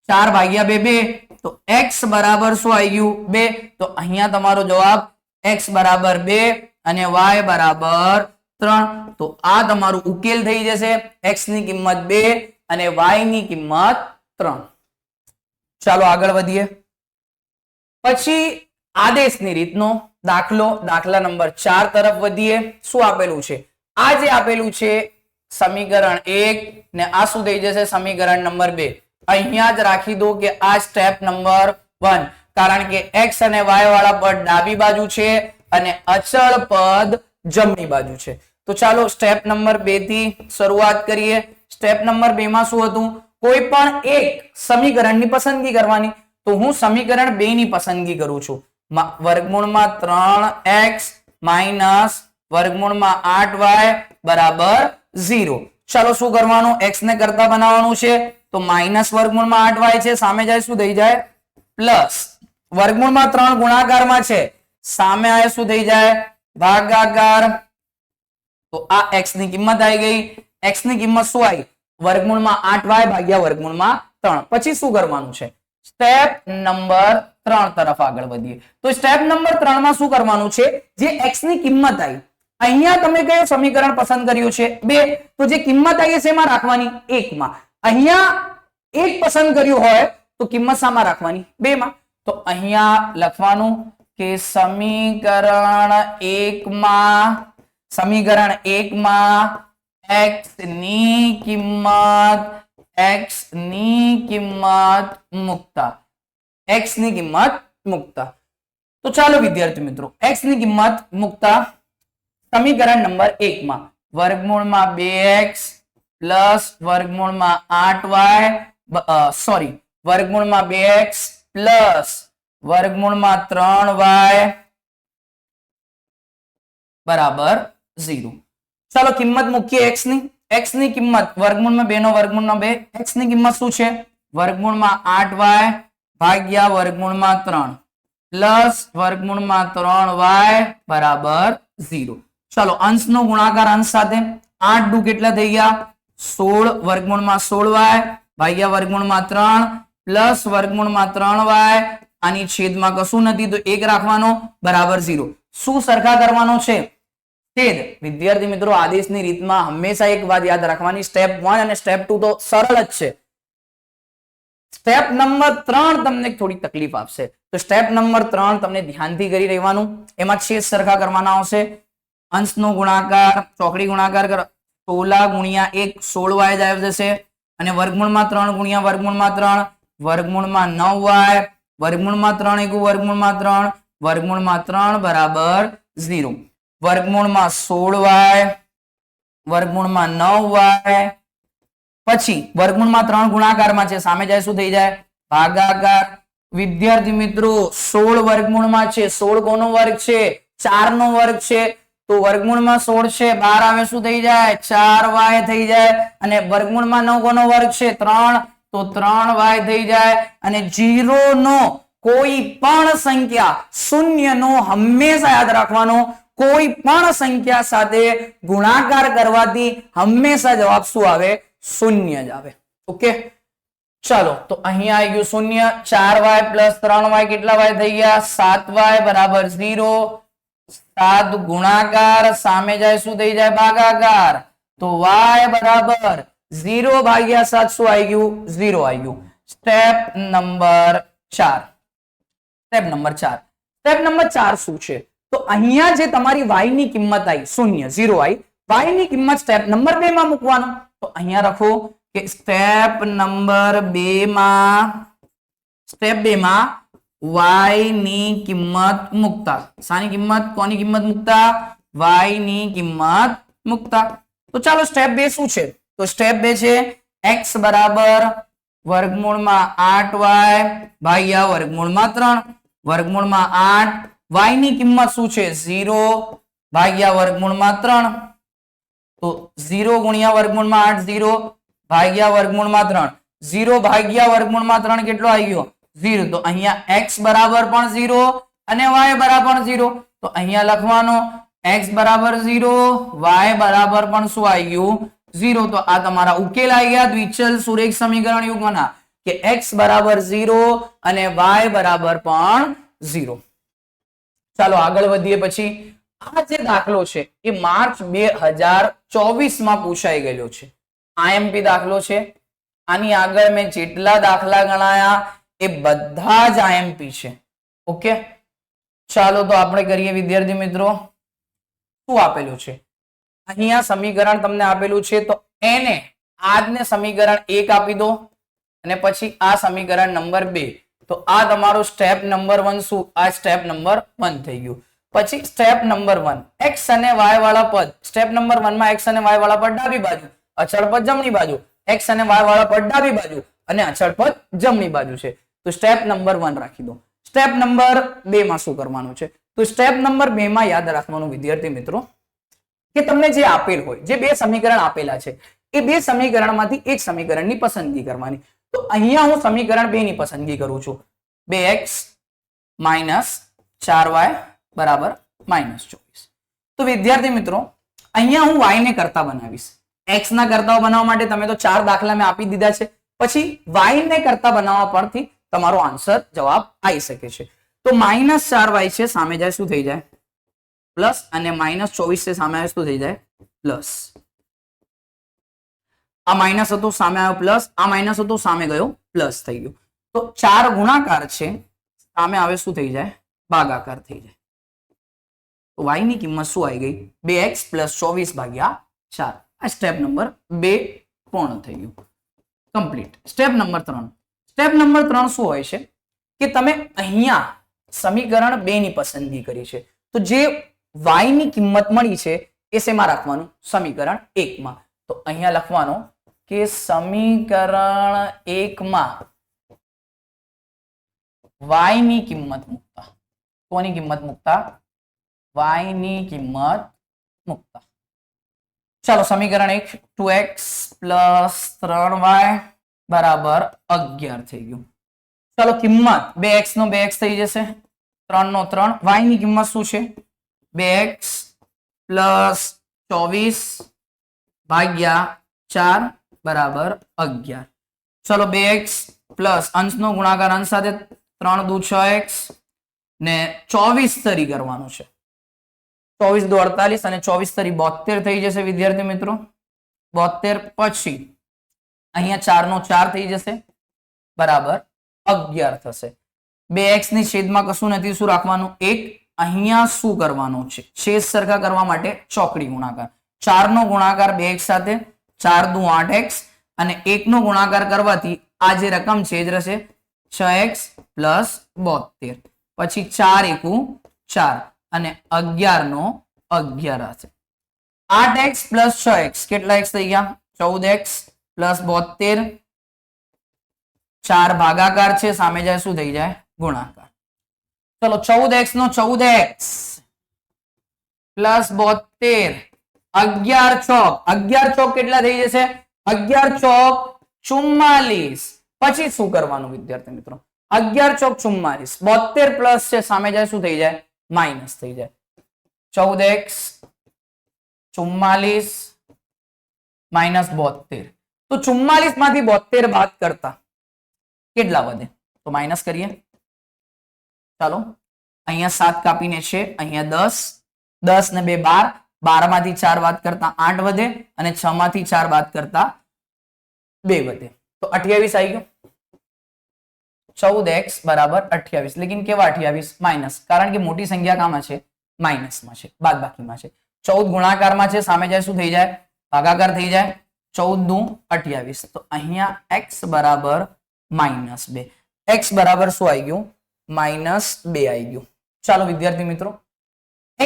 4 ભાગ્યા 2 2, તો x બરાબર શું આવી ગયું, 2. તો અહીંયા તમારો જવાબ x બરાબર 2 અને y બરાબર 3. તો આ તમારું ઉકેલ થઈ જશે, x ની કિંમત 2 અને y ની કિંમત 3. ચાલો આગળ વધીએ. પછી આદેશની રીતનો દાખલો, દાખલા નંબર 4 તરફ વધીએ. શું આપેલું છે, આ જે આપેલું છે સમીકરણ 1 ને આ શું થઈ જશે, સમીકરણ નંબર 2. અહીંયા જ રાખી દો કે આ સ્ટેપ નંબર 1, કારણ કે x અને y વાળા પદ ડાબી બાજુ છે અને અચળ પદ જમણી બાજુ છે. તો ચાલો સ્ટેપ નંબર 2 થી શરૂઆત કરીએ. સ્ટેપ નંબર 2 માં શું હતું, કોઈ પણ એક સમીકરણની પસંદગી કરવાની. તો હું સમીકરણ 2 ની પસંદગી કરું છું, વર્ગમૂળમાં 3x - વર્ગમૂળમાં 8y બરાબર 0. ચાલો શું કરવાનું, x ને કરતા બનાવવાનું છે તો માઇનસ વર્ગમૂળમાં 8y છે, સામે જાય શું થઈ જાય પ્લસ વર્ગમૂળમાં 3 ગુણાકારમાં છે, સામે આવે શું થઈ જાય ભાગાકાર. તો આ x ની કિંમત આવી ગઈ. x ની કિંમત શું આવી વર્ગમૂળમાં 8y ભાગ્યા વર્ગમૂળમાં 3. પછી શું કરવાનું છે સ્ટેપ નંબર 3 તરફ આગળ વધીએ. તો સ્ટેપ નંબર 3 માં શું કરવાનું છે, જે x ની કિંમત આવી અહીંયા તમે કયું સમીકરણ પસંદ કર્યું છે 2, તો જે કિંમત આવી છે એમાં રાખવાની 1 માં. અહીંયા 1 પસંદ કર્યું હોય તો કિંમત શામાં રાખવાની 2 માં. તો અહીંયા લખવાનું કે સમીકરણ 1 માં x ની કિંમત મૂકતા. તો ચાલો વિદ્યાર્થી મિત્રો x ની કિંમત મૂકતા સમીકરણ નંબર 1 માં વર્ગમૂળમાં 2x પ્લસ વર્ગમૂળમાં 8y વર્ગમૂળમાં 2x પ્લસ વર્ગમૂળમાં 3y બરાબર 0. ચાલો કિંમત મૂકીએ x ની કિંમત વર્ગમૂળમાં 2 નો વર્ગમૂળમાં 2, x ની કિંમત શું છે વર્ગમૂળમાં 8y ભાગ્યા વર્ગમૂળમાં 3 પ્લસ વર્ગમૂળમાં 3y બરાબર 0. ચાલો અંશનો ગુણાકાર અંશ સાથે 8 દુ કેટલા થઈ ગયા 16 વર્ગમૂળમાં 16y ભાગ્યા વર્ગમૂળમાં 3 પ્લસ વર્ગમૂળમાં 3y. આની છેદમાં કશું નથી તો 1 રાખવાનો બરાબર 0. શું સરખા કરવાનો છે છેદ. વિદ્યાર્થી મિત્રો આદેશની રીતમાં હંમેશા એક વાત યાદ રાખવાની, સ્ટેપ 1 અને સ્ટેપ 2 તો સરળ જ છે. સ્ટેપ નંબર 3 તમને થોડી તકલીફ આપશે. તો સ્ટેપ નંબર 3 તમને ધ્યાનથી કરી રહેવાનું. એમાં છેદ સરખા કરવાના આવશે. અંશનો ગુણાકાર ચોકડી ગુણાકાર 16 ગુણ્યા 1 16y જ આવી જશે અને વર્ગમૂળમાં 3 ગુણ્યા વર્ગમૂળમાં 3 વર્ગમૂળમાં 9y વર્ગમૂળમાં 3 * વર્ગમૂળમાં 3 વર્ગમૂળમાં 3 બરાબર 0. વર્ગમૂળમાં 16y વર્ગમૂળમાં 9y પછી વર્ગમૂળમાં 3 ગુણાકારમાં છે, સામે જાય શું થઈ જાય ભાગાકાર. વિદ્યાર્થી મિત્રો 16 વર્ગમૂળમાં છે, 16 કોનો વર્ગ છે 4 નો વર્ગ છે, તો વર્ગમૂળમાં 16 છે 12 આવે શું થઈ જાય 4y થઈ જાય અને વર્ગમૂળમાં 9 કોનો વર્ગ છે 3, તો 3y થઈ જાય. અને 0 નો કોઈ પણ સંખ્યા શૂન્ય નો હંમેશા યાદ રાખવાનો, કોઈ પણ સંખ્યા સાથે ગુણાકાર કરવાથી હંમેશા જવાબ શું આવે શૂન્ય જ આવે. ઓકે ચાલો તો અહીંયા આવી ગયું શૂન્ય. 4y પ્લસ 3y કેટલા y થઈ ગયા 7y બરાબર 0. 7 ગુણાકાર સામે જાય શું થઈ જાય ભાગાકાર, તો y બરાબર 0 ભાગ્યા 7 શું આવી ગયું 0 આવી ગયું. સ્ટેપ નંબર 4 શું છે, તો અહીંયા જે તમારી y ની કિંમત આવી 0 આવી, y ની કિંમત સ્ટેપ નંબર 2 માં મૂકવાનું. તો અહીંયા લખો કે સ્ટેપ નંબર 2 માં y ની કિંમત મૂકતા. શાની કિંમત કોની કિંમત મૂકતા y ની કિંમત મૂકતા. તો ચાલો સ્ટેપ 2 શું છે, તો સ્ટેપ 2 છે x બરાબર વર્ગમૂળમાં 8y ભાગ્યા વર્ગમૂળમાં 3 વર્ગમૂળમાં 8 y ની કિંમત શું છે 0 ભાગ્યા વર્ગમૂળમાં 3, તો 0 ગુણ્યા વર્ગમૂળમાં 8 0 ભાગ્યા વર્ગમૂળમાં 3, 0 ભાગ્યા વર્ગમૂળમાં 3 કેટલો આવી ગયો 0. તો અહીંયા x બરાબર પણ 0 અને y બરાબર 0. તો અહીંયા લખવાનો x બરાબર 0 y બરાબર પણ શું આવી ગયું 0. તો આ તમારા ઉકેલ આવી ગયા દ્વિચલ સુરેખ સમીકરણ યુગ્મના કે x બરાબર 0 અને y બરાબર પણ 0. ચાલો આગળ વધીએ. પછી આ જે દાખલો છે એ માર્ચ 2024 માં પૂછાઈ ગયેલો છે. IMP દાખલો છે. આની આગળ મેં જેટલા દાખલા ગણાયા એ બધા જ IMP છે. ઓકે ચાલો તો આપણે કરીએ વિદ્યાર્થી મિત્રો. શું આપેલું છે અહીંયા સમીકરણ તમને આપેલું છે, તો એને આજને સમીકરણ 1 આપી દો અને પછી આ સમીકરણ નંબર 2. તો આ તમારો સ્ટેપ નંબર 1 શું આ સ્ટેપ નંબર 1 થઈ ગયું. પછી સ્ટેપ નંબર 1 x અને y વાળા પદ. સ્ટેપ નંબર 1 માં x અને y વાળા પદ ડાબી બાજુ, અચળ પદ જમણી બાજુ, x અને y વાળા પદ ડાબી બાજુ અને અચળ પદ જમણી બાજુ છે. તો સ્ટેપ નંબર 1 રાખી દો. સ્ટેપ નંબર 2 માં શું કરવાનું છે, તો સ્ટેપ નંબર 2 માં યાદ રાખવાનું વિદ્યાર્થી મિત્રો કે તમને જે આપેલ હોય, જે બે સમીકરણ આપેલા છે એ બે સમીકરણમાંથી એક સમીકરણની પસંદગી કરવાની. તો અહીંયા હું સમીકરણ 2 ની પસંદગી કરું છું. 2x - 4y બરાબર -24. તો વિદ્યાર્થી મિત્રો અહીંયા હું y ને કરતા બનાવીશ. x ના કરતા બનાવવા માટે તમે તો 4 દાખલા મેં આપી દીધા છે. પછી y ને કરતા બનાવવા પરથી તમારો આન્સર જવાબ આવી શકે છે. તો -4y છે સામે જાય શું થઈ જાય પ્લસ, અને -24 છે સામે આવે શું થઈ જાય પ્લસ. આ માઇનસ હતો સામે આવ્યો પ્લસ, આ માઇનસ હતો સામે ગયો પ્લસ થઈ ગયું. તો 4 ગુણાકાર છે સામે આવે શું થઈ જાય ભાગાકાર થઈ જાય. તો y ની કિંમત શું આવી ગઈ 2x + 24/4. આ સ્ટેપ નંબર 2 પૂર્ણ થઈ ગયું, complete. Step number 3. Step number 3 શું હોય છે કે તમે અહીંયા સમીકરણ 2 ની પસંદગી કરી છે, તો જે y ની કિંમત મળી છે એ શેમાં રાખવાનું સમીકરણ 1 માં. તો અહીંયા લખવાનું કે સમીકરણ 1 માં y ની કિંમત મૂકતા, કોની કિંમત મૂકતા y ની કિંમત મૂકતા. ચાલો સમીકરણ 1 2x + 3y બરાબર 11 થઈ ગયું. ચાલો કિંમત 2x નો 2x થઈ જશે, 3 નો 3, y ની કિંમત શું છે 2x + 24/4 બરાબર 11. ચલો 2x પ્લસ અંશનો ગુણાકાર અંશ સાથે 3 દુ 6x ને 24 તરી કરવાનું છે. 24 દુ 48 અને 24 તરી 72 થઈ જશે વિદ્યાર્થી મિત્રો. 72 પછી અહીંયા 4 નો 4 થઈ જશે બરાબર 11 થશે. 2x ની છેદમાં કશું નથી, શું રાખવાનું 1. અહીંયા શું કરવાનું છે છેદ સરખા કરવા માટે ચોકડી ગુણાકાર. 4 નો ગુણાકાર 2x સાથે, 4 દુ 8x અને 1 નો ગુણાકાર કરવાથી આ જે રકમ છે એ જ રહેશે 6x + 72. પછી 4 એકુ 4 અને 11 નો 11 હશે. 8x + 6x કેટલા x થઈ ગયા 14x + 72. 4 ભાગાકાર છે સામે જાય શું થઈ જાય ગુણાકાર. ચલો 14x નો 14x + 72, 11 ચોક 11 ચોક કેટલા થઈ જશે 11 ચોક 44. પછી શું કરવાનું વિદ્યાર્થી મિત્રો 11 ચોક 44, 72 પ્લસ છે સામે જાય શું થઈ જાય માઇનસ થઈ જાય. 14x 44 -72. તો 44 માંથી 72 બાદ કરતા કેટલા વધે તો માઇનસ કરીએ. ચાલો અહીંયા 7 કાપીને છે, અહીંયા 10, 10 ને 2 12, 12 માંથી 4 બાદ કરતા 8 વધે અને 6 માંથી 4 બાદ કરતા 2 વધે તો 28 આવી ગયો. 14x બરાબર 28, લેકિન કેવા 28 માઇનસ, કારણ કે મોટી સંખ્યા કામાં છે માઇનસમાં છે, બાદબાકીમાં છે. 14 ગુણાકારમાં છે સામે જાય શું થઈ જાય ભાગાકાર થઈ જાય. 14 દુ 28, તો અહીંયા x બરાબર -2. x બરાબર શું આવી ગયું -2 આવી ગયું. ચાલો વિદ્યાર્થી મિત્રો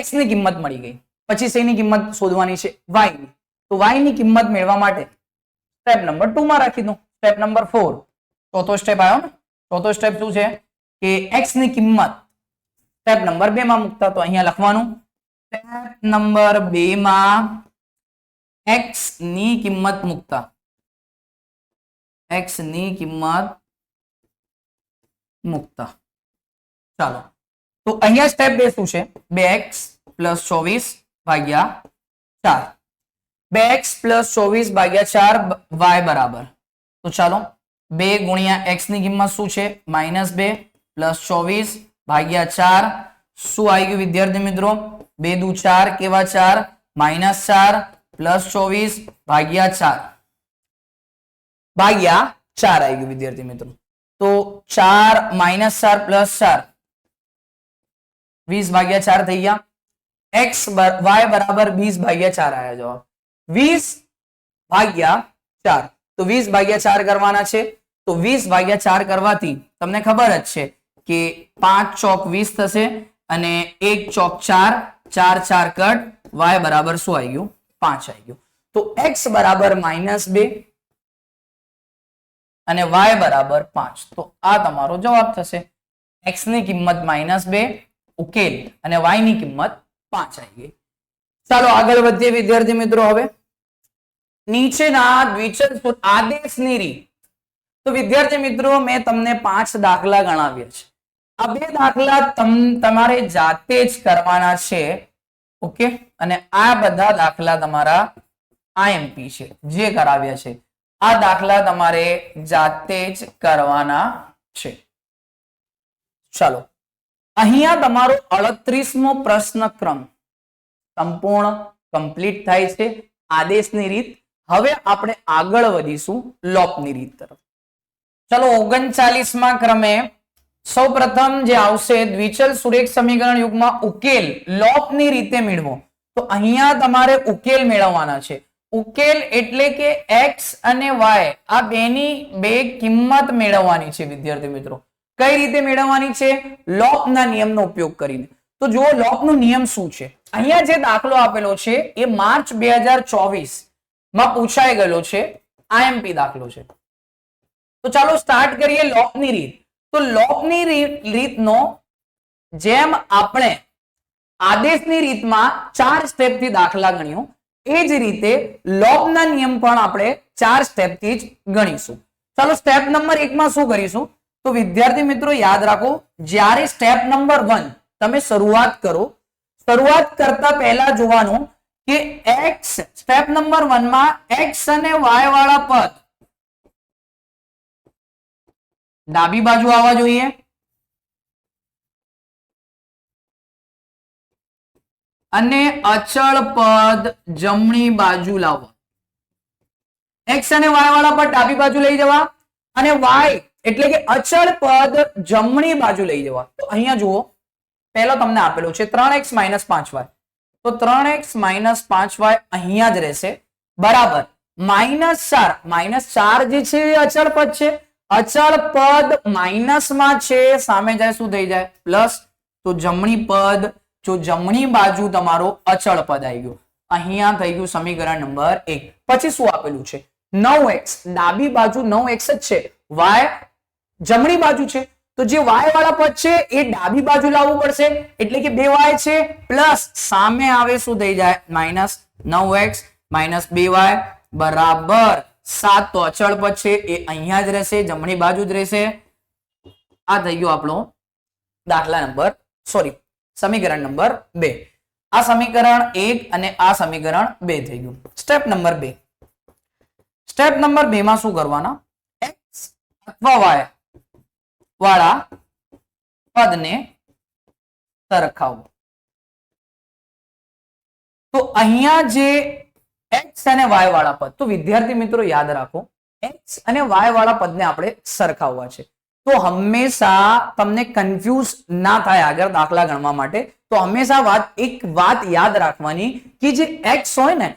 x ની કિંમત મળી ગઈ, પછી શેની કિંમત શોધવાની છે y ની. તો y ની કિંમત મેળવવા માટે સ્ટેપ નંબર 2 માં રાખી દો. સ્ટેપ નંબર 4 ચોથો સ્ટેપ આવ્યો ને. ચોથો સ્ટેપ શું છે કે x ની કિંમત સ્ટેપ નંબર 2 માં મૂકતા. તો અહીંયા લખવાનું સ્ટેપ નંબર 2 માં x ની કિંમત મૂકતા, x ની કિંમત મૂકતા. ચાલો તો અહીંયા સ્ટેપ 2 શું છે 2x + 24/4, 2x + 24/4 y બરાબર. તો ચાલો 2 ગુણ્યા x ની કિંમત શું છે -2 + 24/4 શું આવી ગયું વિદ્યાર્થી મિત્રો 2 દુ 4 કેવા 4 -4 + 24/4 ભાગ્યા 4 આવી ગયું વિદ્યાર્થી મિત્રો. તો 4 -4 + 4 20/4 થઈ ગયા. x y બરાબર 20/4 આયા જવાબ 20/4. તો 20/4 કરવાના છે, તો 20/4 કરવાથી તમને ખબર જ છે કે 5 ચોક 20 થશે અને 1 ચોક 4, 4 4 કટ, y બરાબર શું આવી ગયું 5 આવી ગયું. તો x બરાબર -2 અને y બરાબર 5. તો આ તમારો જવાબ થશે. x ની કિંમત -2 ઉકેલ અને y ની કિંમત 5 આવી ગઈ. ચાલો આગળ વધીએ વિદ્યાર્થી મિત્રો. હવે નીચેના દ્વિચલ આદેશની રીત. તો વિદ્યાર્થી મિત્રો મેં તમને 5 દાખલા ગણાવ્યા છે. આ 2 દાખલા તમારે જાતે જ કરવાના છે. ઓકે, અને આ બધા દાખલા તમારા આઈએમપી છે જે કરાવ્યા છે. આ દાખલા તમારે જાતે જ કરવાના છે. ચાલો, અહીંયા તમારો 38મો પ્રશ્નક્રમ સંપૂર્ણ કમ્પ્લીટ થાય છે આદેશની રીત. હવે આપણે આગળ વધીશું લોપની રીત તરફ. ચલો 39મા ક્રમે સૌપ્રથમ જે આવશે દ્વિચલ સુરેખ સમીકરણ યુગમાં ઉકેલ લોપની રીતે મેળવો. તો અહીંયા તમારે ઉકેલ મેળવવાના છે. ઉકેલ એટલે કે x અને y આ બેની બે કિંમત મેળવવાની છે વિદ્યાર્થી મિત્રો. કઈ રીતે મેળવવાની છે? લોપના નિયમનો ઉપયોગ કરીને. તો જુઓ લોપનો નિયમ શું છે. અહીંયા જે દાખલો આપેલો છે એ માર્ચ 2024 માં પૂછાઈ ગયેલો છે. આઈએમપી દાખલો છે. તો ચાલો સ્ટાર્ટ કરીએ લોપની રીત. તો લોપની રીતનો જેમ આપણે આદેશની રીતમાં 4 સ્ટેપથી દાખલા ગણ્યો એ જ રીતે લોપના નિયમ પણ આપણે 4 સ્ટેપથી જ ગણીશું. ચાલો સ્ટેપ નંબર 1 માં શું કરીશું? તો વિદ્યાર્થી મિત્રો યાદ રાખો, જ્યારે સ્ટેપ નંબર 1 તમે શરૂઆત કરો, શરૂઆત કરતા પહેલા જોવાનું કે x સ્ટેપ નંબર 1 માં x અને y વાળા પદ ડાબી બાજુ આવવા જોઈએ અને અચળ પદ જમણી બાજુ લાવવા. x અને y વાળા પદ ડાબી બાજુ લઈ જવા અને y એટલે કે અચળ પદ જમણી બાજુ લઈ જવા. તો અહીંયા જુઓ, પહેલો તમને આપેલો છે 3x - 5y. તો 3x - 5y અહીંયા જ રહેશે બરાબર. -4 જે છે એ અચળ પદ છે. અચળ પદ માઇનસમાં છે, સામે જાય શું થઈ જાય? પ્લસ. તો જમણી પદ જો જમણી બાજુ તમારો અચળ પદ આવી ગયો. અહીંયા થઈ ગયું સમીકરણ નંબર 1. પછી શું આપેલું છે? 9x ડાબી બાજુ 9x જ છે, y જમણી બાજુ છે. તો જે y વાળા પદ છે એ ડાબી બાજુ લાવવું પડશે એટલે કે 2y છે પ્લસ સામે આવે શું થઈ જાય? -9x - 2y બરાબર 7. તો અચળ પદ છે એ અહીંયા જ રહેશે, જમણી બાજુ જ રહેશે. આ થઈ ગયો આપણો દાખલા નંબર સમીકરણ નંબર 2. આ સમીકરણ 1 અને આ સમીકરણ 2 થઈ ગયું. Step number 2. સ્ટેપ નંબર 2 માં શું કરવાના? x અથવા y વાળા પદને સરખાવો. તો અહીંયા જે x અને y વાળા પદ, તો વિદ્યાર્થી મિત્રો યાદ રાખો, x અને y વાળા પદને આપણે સરખાવવા છે. તો હંમેશા તમને કન્ફ્યુઝ ના થાય આગળ દાખલા ગણવા માટે. તો હંમેશા એક વાત યાદ રાખવાની કે જે x હોય ને,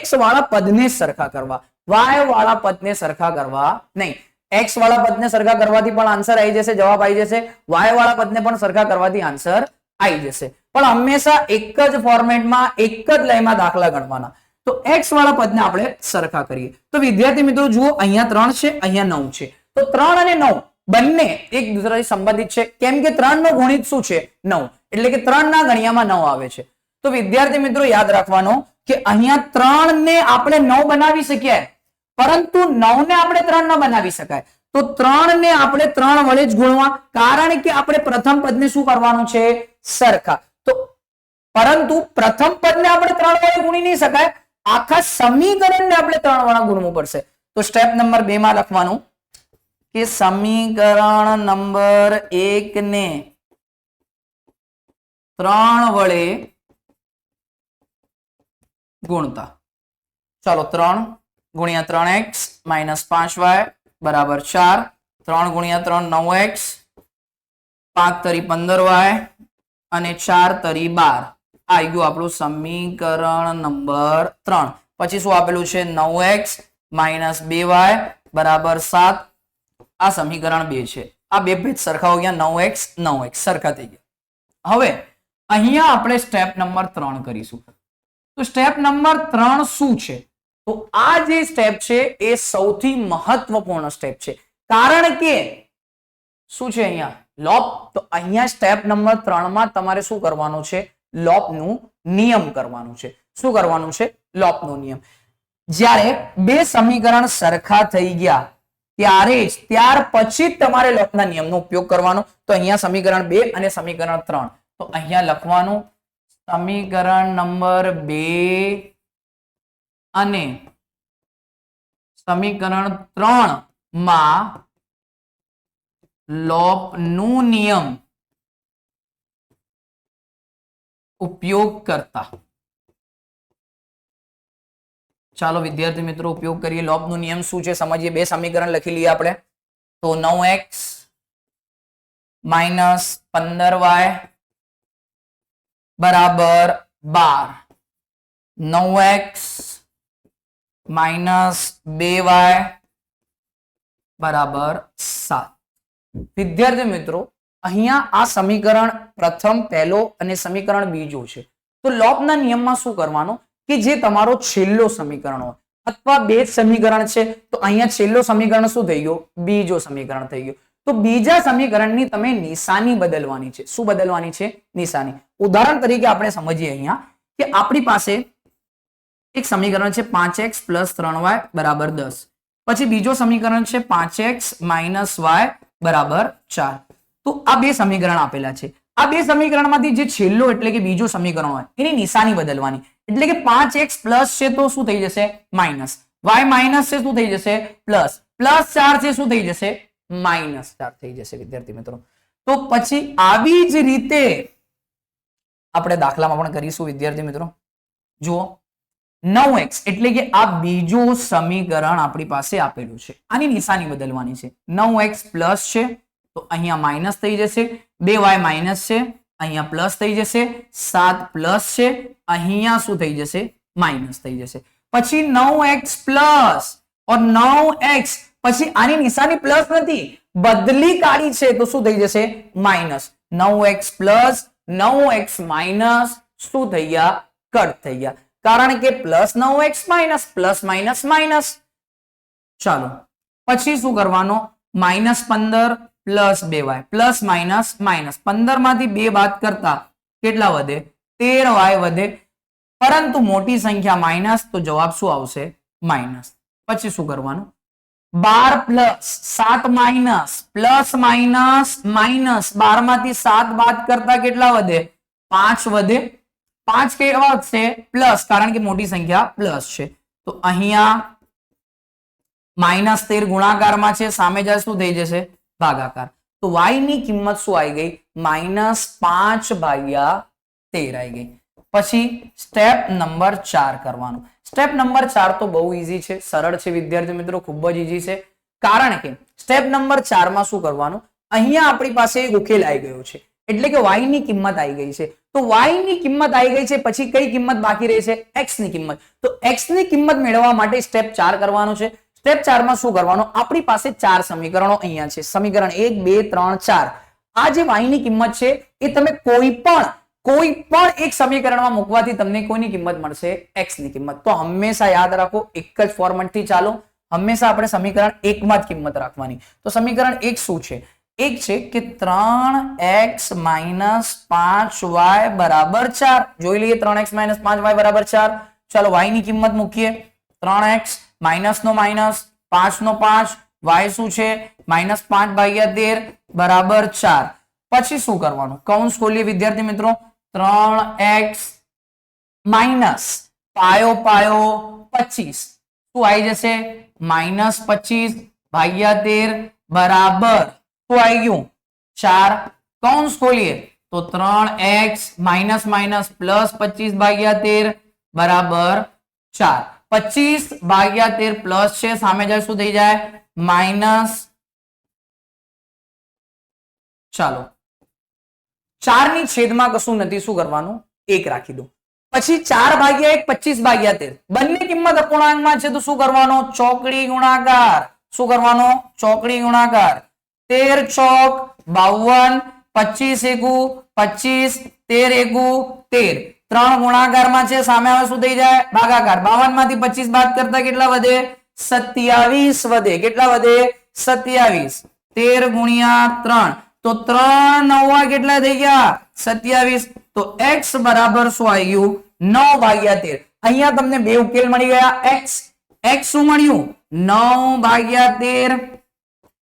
x વાળા પદને સરખા કરવા, y વાળા પદને સરખા કરવા નહીં. x વાળા પદને સરખા કરવાથી પણ આન્સર આવી જશે, જવાબ આવી જશે. y વાળા પદને પણ સરખા કરવાથી આન્સર આવી જશે. પણ હંમેશા એક જ ફોર્મેટમાં એક જ લાઈનમાં દાખલા ગણવાના. તો x વાળા પદને આપણે સરખા કરીએ. તો વિદ્યાર્થી મિત્રો જુઓ, અહીંયા 3 છે, અહીંયા 9 છે. તો 3 અને 9 બંને એક દૂસરાથી સંબંધિત છે. કેમ કે 3 નો ગુણિત શું છે? 9. એટલે કે 3 ના ગણિયામાં 9 આવે છે. તો વિદ્યાર્થી મિત્રો યાદ રાખવાનું કે અહીંયા 3 ને આપણે 9 બનાવી શકીએ, પરંતુ 9 ને આપણે 3 ન બનાવી શકાય. તો 3 ને આપણે 3 વડે જ ગુણવા, કારણ કે આપણે પ્રથમ પદને શું કરવાનું છે? સરખા. તો પરંતુ પ્રથમ પદને આપણે 3 વડે ગુણી નહીં શકાય, આખા સમીકરણને આપણે 3 વડે ગુણવું પડશે. તો સ્ટેપ નંબર 2 માં લખવાનું કે સમીકરણ નંબર 1 ને 3 વડે ગુણતા. ચાલો 3 ગુણ્યા 3x - 5y બરાબર 4. 3 ગુણ્યા 3 9x, 5 તરી 15y અને 4 તરી 12. આવી ગયું આપણું સમીકરણ નંબર 3. પછી શું આપેલું છે? 9x - 2y બરાબર 7. આ સમીકરણ 2 છે. આ બે ભેદ સરખા હો ગયા, 9x સરખા થઈ ગયા. હવે અહીંયા આપણે સ્ટેપ નંબર 3 કરીશું. તો સ્ટેપ નંબર 3 શું છે? તો આ જે સ્ટેપ છે એ સૌથી મહત્વપૂર્ણ સ્ટેપ છે, કારણ કે શું છે અહીંયા? લોપ. તો અહીંયા સ્ટેપ નંબર 3 માં તમારે શું કરવાનું છે? લોપનું નિયમ કરવાનું છે. શું કરવાનું છે? લોપનો નિયમ. જ્યારે બે સમીકરણ સરખા થઈ ગયા ત્યાર પછી તમારે લોપના નિયમનો ઉપયોગ કરવાનો. તો અહીંયા સમીકરણ 2 અને સમીકરણ 3. તો અહીંયા લખવાનું સમીકરણ નંબર 2 અને સમીકરણ 3 માં લોપનું નિયમ ઉપયોગ કરતા. ચાલો વિદ્યાર્થી મિત્રો ઉપયોગ કરીએ. લોપનો નિયમ શું છે સમજીએ. બે સમીકરણ લખી લઈએ આપણે. તો 9x માઇનસ 15y બરાબર 12. 9x માઇનસ 2y બરાબર 7. વિદ્યાર્થી મિત્રો અહીંયા આ સમીકરણ પ્રથમ પહેલો અને સમીકરણ બીજો છે. તો લોપના નિયમમાં શું કરવાનું કે જે તમારો છેલ્લો સમીકરણ હોય અથવા બે સમીકરણ છે તો અહીંયા છેલ્લો સમીકરણ શું થઈ ગયો? બીજો સમીકરણ થઈ ગયો. તો બીજા સમીકરણની તમે નિશાની બદલવાની છે. શું બદલવાની છે? નિશાની. ઉદાહરણ તરીકે આપણે સમજીએ અહીંયા કે આપણી પાસે એક સમીકરણ છે 5x પ્લસ 3y બરાબર 10. પછી બીજો સમીકરણ છે 5x માઇનસ y બરાબર 4. તો આ બે સમીકરણ આપેલા છે. આ બે સમીકરણમાંથી જે છેલ્લો એટલે કે બીજો સમીકરણ હોય એની નિશાની બદલવાની. એટલે કે 5x પ્લસ છે તો શું થઈ જશે? માઇનસ. y માઇનસ છે શું થઈ જશે? પ્લસ. પ્લસ 4 છે શું થઈ જશે? માઇનસ 4 થઈ જશે વિદ્યાર્થી મિત્રો. તો પછી આવી જ રીતે આપણે દાખલામાં પણ કરીશું વિદ્યાર્થી મિત્રો. જુઓ 9x એટલે કે આ બીજું સમીકરણ આપણી પાસે આપેલું છે. આની નિશાની બદલવાની છે. 9x પ્લસ છે તો અહીંયા માઇનસ થઈ જશે. 2y માઇનસ છે અહીંયા પ્લસ થઈ જશે. 7 પ્લસ છે અહીંયા શું થઈ જશે? માઇનસ થઈ જશે. પછી 9x પ્લસ और 9x પછી આની નિશાની પ્લસ નથી બદલી કાઢી છે તો શું થઈ જશે? Minus. 9x plus 9x minus શું થઈ ગયા? કટ થઈ ગયા. કારણ કે plus 9x minus plus minus minus. ચાલો પછી શું કરવાનો? Minus 15 plus 2y plus minus minus. 15 માંથી 2 બાદ કરતા કેટલા વધે? 13y વધે. પરંતુ મોટી સંખ્યા માઇનસ તો જવાબ શું આવશે? માઇનસ. પછી શું કરવાનું? 12 plus 7 minus plus minus minus. 12 માંથી 7 બાદ કરતા કેટલા વધે? 5 વધે. 5 કેવા વધશે? પ્લસ, કારણ કે મોટી સંખ્યા પ્લસ છે. તો અહીંયા માઇનસ 13 ગુણાકારમાં છે, સામે જાય શું થઈ જશે? ભાગાકાર. તો y ની કિંમત શું આવી ગઈ? માઇનસ 5/13 આવી ગઈ. પછી સ્ટેપ નંબર 4 કરવાનું. સ્ટેપ નંબર 4 તો બહુ ઈઝી છે, સરળ છે વિદ્યાર્થી મિત્રો, ખૂબ જ ઈઝી છે. કારણ કે સ્ટેપ નંબર 4 માં શું કરવાનું? અહીંયા આપણી પાસે એક ઉકેલ આવી ગયો છે, એટલે કે y ની કિંમત આવી ગઈ છે. તો y ની કિંમત આવી ગઈ છે, પછી કઈ કિંમત બાકી રહી છે? x ની કિંમત. તો x ની કિંમત મેળવવા માટે સ્ટેપ 4 કરવાનો છે. સ્ટેપ 4 માં શું કરવાનું? આપણી પાસે 4 સમીકરણો અહીંયા છે, સમીકરણ 1 2 3 4. આ જે y ની કિંમત છે એ તમે કોઈ પણ એક સમીકરણમાં મૂકવાથી તમને કોઈની કિંમત મળશે? x ની કિંમત. તો હંમેશા યાદ રાખો, એક જ ફોર્મેટ થી ચાલો. હંમેશા આપણે સમીકરણ 1 માં જ કિંમત રાખવાની. તો સમીકરણ 1 શું છે? એક છે કે 3x માઇનસ 5y બરાબર 4. જોઈ લઈએ 3x માઇનસ 5y બરાબર 4. ચાલો y ની કિંમત મૂકીએ. 3x માઇનસ નો માઇનસ 5 નો 5 y શું છે? માઇનસ 5/13 બરાબર 4. પછી શું કરવાનું? કૌંસ ખોલીએ વિદ્યાર્થી મિત્રો. 3x માઇનસ પાયો 25 શું આવી જશે? માઇનસ 25/13 બરાબર શું આવી ગયું? 4. કૌંસ ખોલીએ તો 3x માઇનસ માઇનસ પ્લસ 25/13 બરાબર 4. 25/13 પ્લસ છે, સામે જાય શું થઈ જાય? માઇનસ. ચાલો 4 ની છેદમાં કશું નથી, શું કરવાનું? 1 રાખી દો. પછી 4/1 25/13 બંને કિંમત અપૂર્ણાંકમાં છે તો શું કરવાનો? ચોકડી ગુણાકાર. શું કરવાનો? ચોકડી ગુણાકાર. 13 ચોક 52, 25 એકુ 25, 13 એકુ 13. 3 ગુણાકારમાં છે, સામે આવે શું થઈ જાય? ભાગાકાર. 52 માંથી 25 બાદ કરતા કેટલા વધે? 27 વધે. કેટલા વધે? 27. 13 ગુણ્યા 3 તો 3 9 કેટલા થઈ ગયા? 27. તો x બરાબર શું આવી ગયું? 9/13. અહીંયા તમને બે ઉકેલ મળી ગયા. x શું મળ્યું 9/13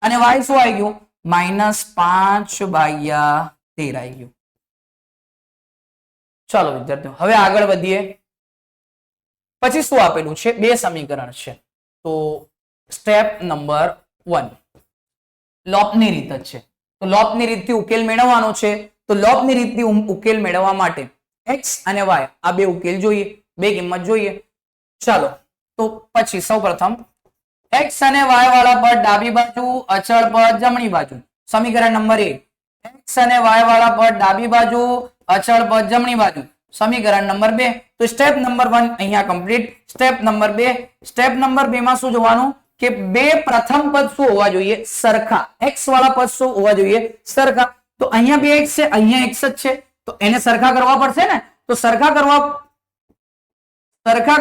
અને y શું આવી ગયું -5/13 આવી ગયું. ચાલો વિદ્યાર્થીઓ હવે આગળ વધીએ. પછી શું આપેલું છે? બે સમીકરણ છે. તો સ્ટેપ નંબર 1 લોપની રીત જ છે. તો લોપની રીતથી ઉકેલ મેળવવાનો છે. તો લોપની રીતથી ઉકેલ મેળવવા માટે x અને y આ બે ઉકેલ જોઈએ, બે કિંમત જોઈએ. ચાલો તો પછી સૌપ્રથમ x અને y વાળા પદ ડાબી બાજુ, અચળ પદ જમણી બાજુ. સમીકરણ નંબર 1 x અને y વાળા પદ ડાબી બાજુ, અચળ પદ જમણી બાજુ. સમીકરણ નંબર 2. તો સ્ટેપ નંબર 1 અહીંયા complete. Step number 2. Step number 2 માં શું જોવાનું કે બે પ્રથમ પદ શું હોવા જોઈએ? સરખા. x વાળા પદ શું હોવા જોઈએ? સરખા. તો અહીંયા બે x છે, અહીંયા x જ છે, તો એને સરખા કરવા પડશે ને. તો સરખા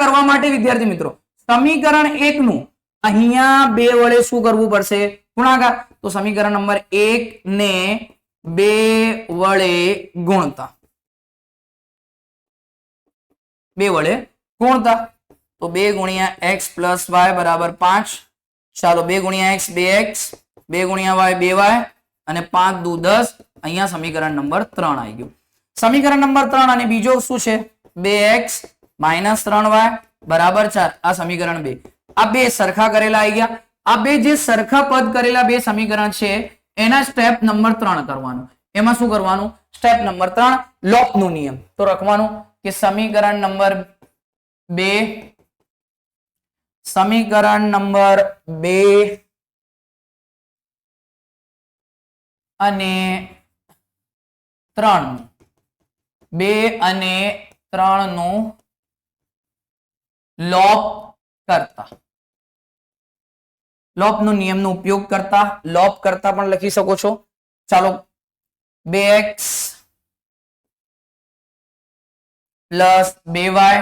કરવા માટે વિદ્યાર્થી મિત્રો સમીકરણ 1 નું અહીંયા 2 વડે શું કરવું પડશે? ગુણાકાર. તો સમીકરણ નંબર 1 ને 2 વડે ગુણતા, 2 વડે ગુણતા. તો 2 ગુણ્યા x પ્લસ y બરાબર 5. ચાલો 2 ગુણ્યા x 2x, 2 ગુણ્યા y 2y અને 5 દુ 10. અહીંયા સમીકરણ નંબર 3 આવી ગયું. સમીકરણ નંબર 3 અને બીજો શું છે? 2x માઇનસ 3y બરાબર 4. આ સમીકરણ 2. આ બે સરખા કરેલા આવી ગયા. આ બે જે સરખા પદ કરેલા બે સમીકરણ છે એના સ્ટેપ નંબર 3 કરવાનું. એમાં શું કરવાનું? સ્ટેપ નંબર 3 લોપનો નિયમ. તો લખવાનું કે સમીકરણ નંબર 2 અને 3 2 અને 3 નું લોપ કરતા, લોપનો નિયમનો ઉપયોગ કરતા, લોપ કરતા પણ લખી શકો છો. ચાલો 2x પ્લસ 2y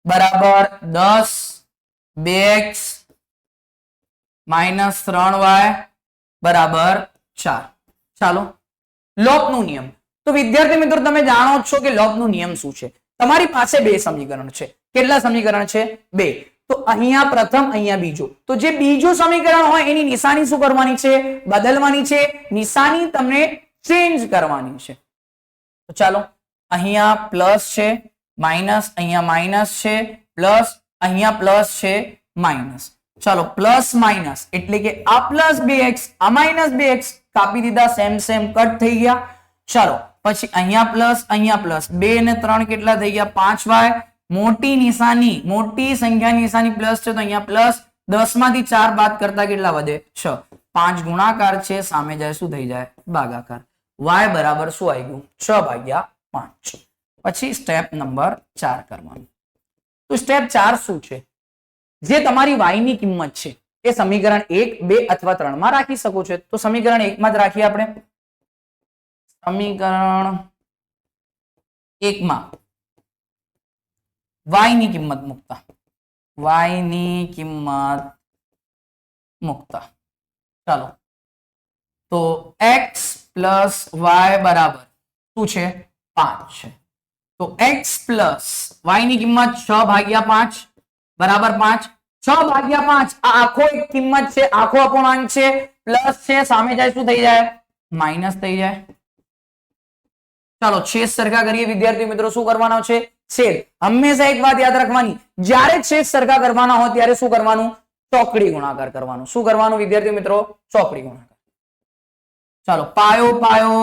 બરાબર 10, 2x માઇનસ 3y બરાબર 4. ચાલો લોપનો નિયમ. તો વિદ્યાર્થી મિત્રો તમે જાણો છો કે લોપનો નિયમ શું છે. તમારી પાસે બે સમીકરણ છે. કેટલા સમીકરણ છે? 2. તો અહીંયા પ્રથમ, અહીંયા બીજો. તો જે બીજું સમીકરણ હોય એની નિશાની શું કરવાની છે? બદલવાની છે. નિશાની તમને ચેન્જ કરવાની છે. તો ચાલો અહીંયા પ્લસ છે, માઇનસ, અહીંયા માઇનસ છે, પ્લસ, અહીંયા પ્લસ છે, માઇનસ. ચાલો પ્લસ માઇનસ એટલે કે આ પ્લસ 2x, આ માઇનસ 2x કાપી દીધા, સેમ સેમ કટ થઈ ગયા. ચાલો પછી અહીંયા પ્લસ, અહીંયા પ્લસ, 2 અને 3 કેટલા થઈ ગયા? 5y. મોટી નિશાની, મોટી સંખ્યા નિશાની પ્લસ છે તો અહીંયા પ્લસ. 10 માંથી 4 બાદ કરતા કેટલા વધે? 6. 5 ગુણાકાર છે, સામે જાય શું થઈ જાય? ભાગાકાર. y બરાબર શું આવી ગયું? 6/5. પછી સ્ટેપ નંબર 4 કરવાનું. તો સ્ટેપ 4 શું છે? જે તમારી y ની કિંમત છે એ સમીકરણ 1, 2 અથવા 3 માં રાખી શકો છો. તો સમીકરણ 1 માં જ રાખીએ આપણે. સમીકરણ 1 માં y ની કિંમત મૂકતા, y ની કિંમત મૂકતા. ચાલો તો x પ્લસ y બરાબર શું છે? 5 છે. તો x પ્લસ y ની કિંમત 6/5 બરાબર 5. 6/5 આ આખો એક કિંમત છે, આખો અપૂર્ણાંક છે, પ્લસ છે, સામે જાય શું થઈ જાય? માઇનસ થઈ જાય. ચાલો છેદ સરખા કરીએ વિદ્યાર્થી મિત્રો. શું કરવાનો છે? છેદ. હંમેશા એક વાત યાદ રાખવાની, જ્યારે છેદ સરખા કરવાના હોય ત્યારે શું કરવાનું? ચોકડી ગુણાકાર કરવાનું. શું કરવાનું વિદ્યાર્થી મિત્રો? ચોકડી ગુણાકાર. ચાલો પાયો પાયો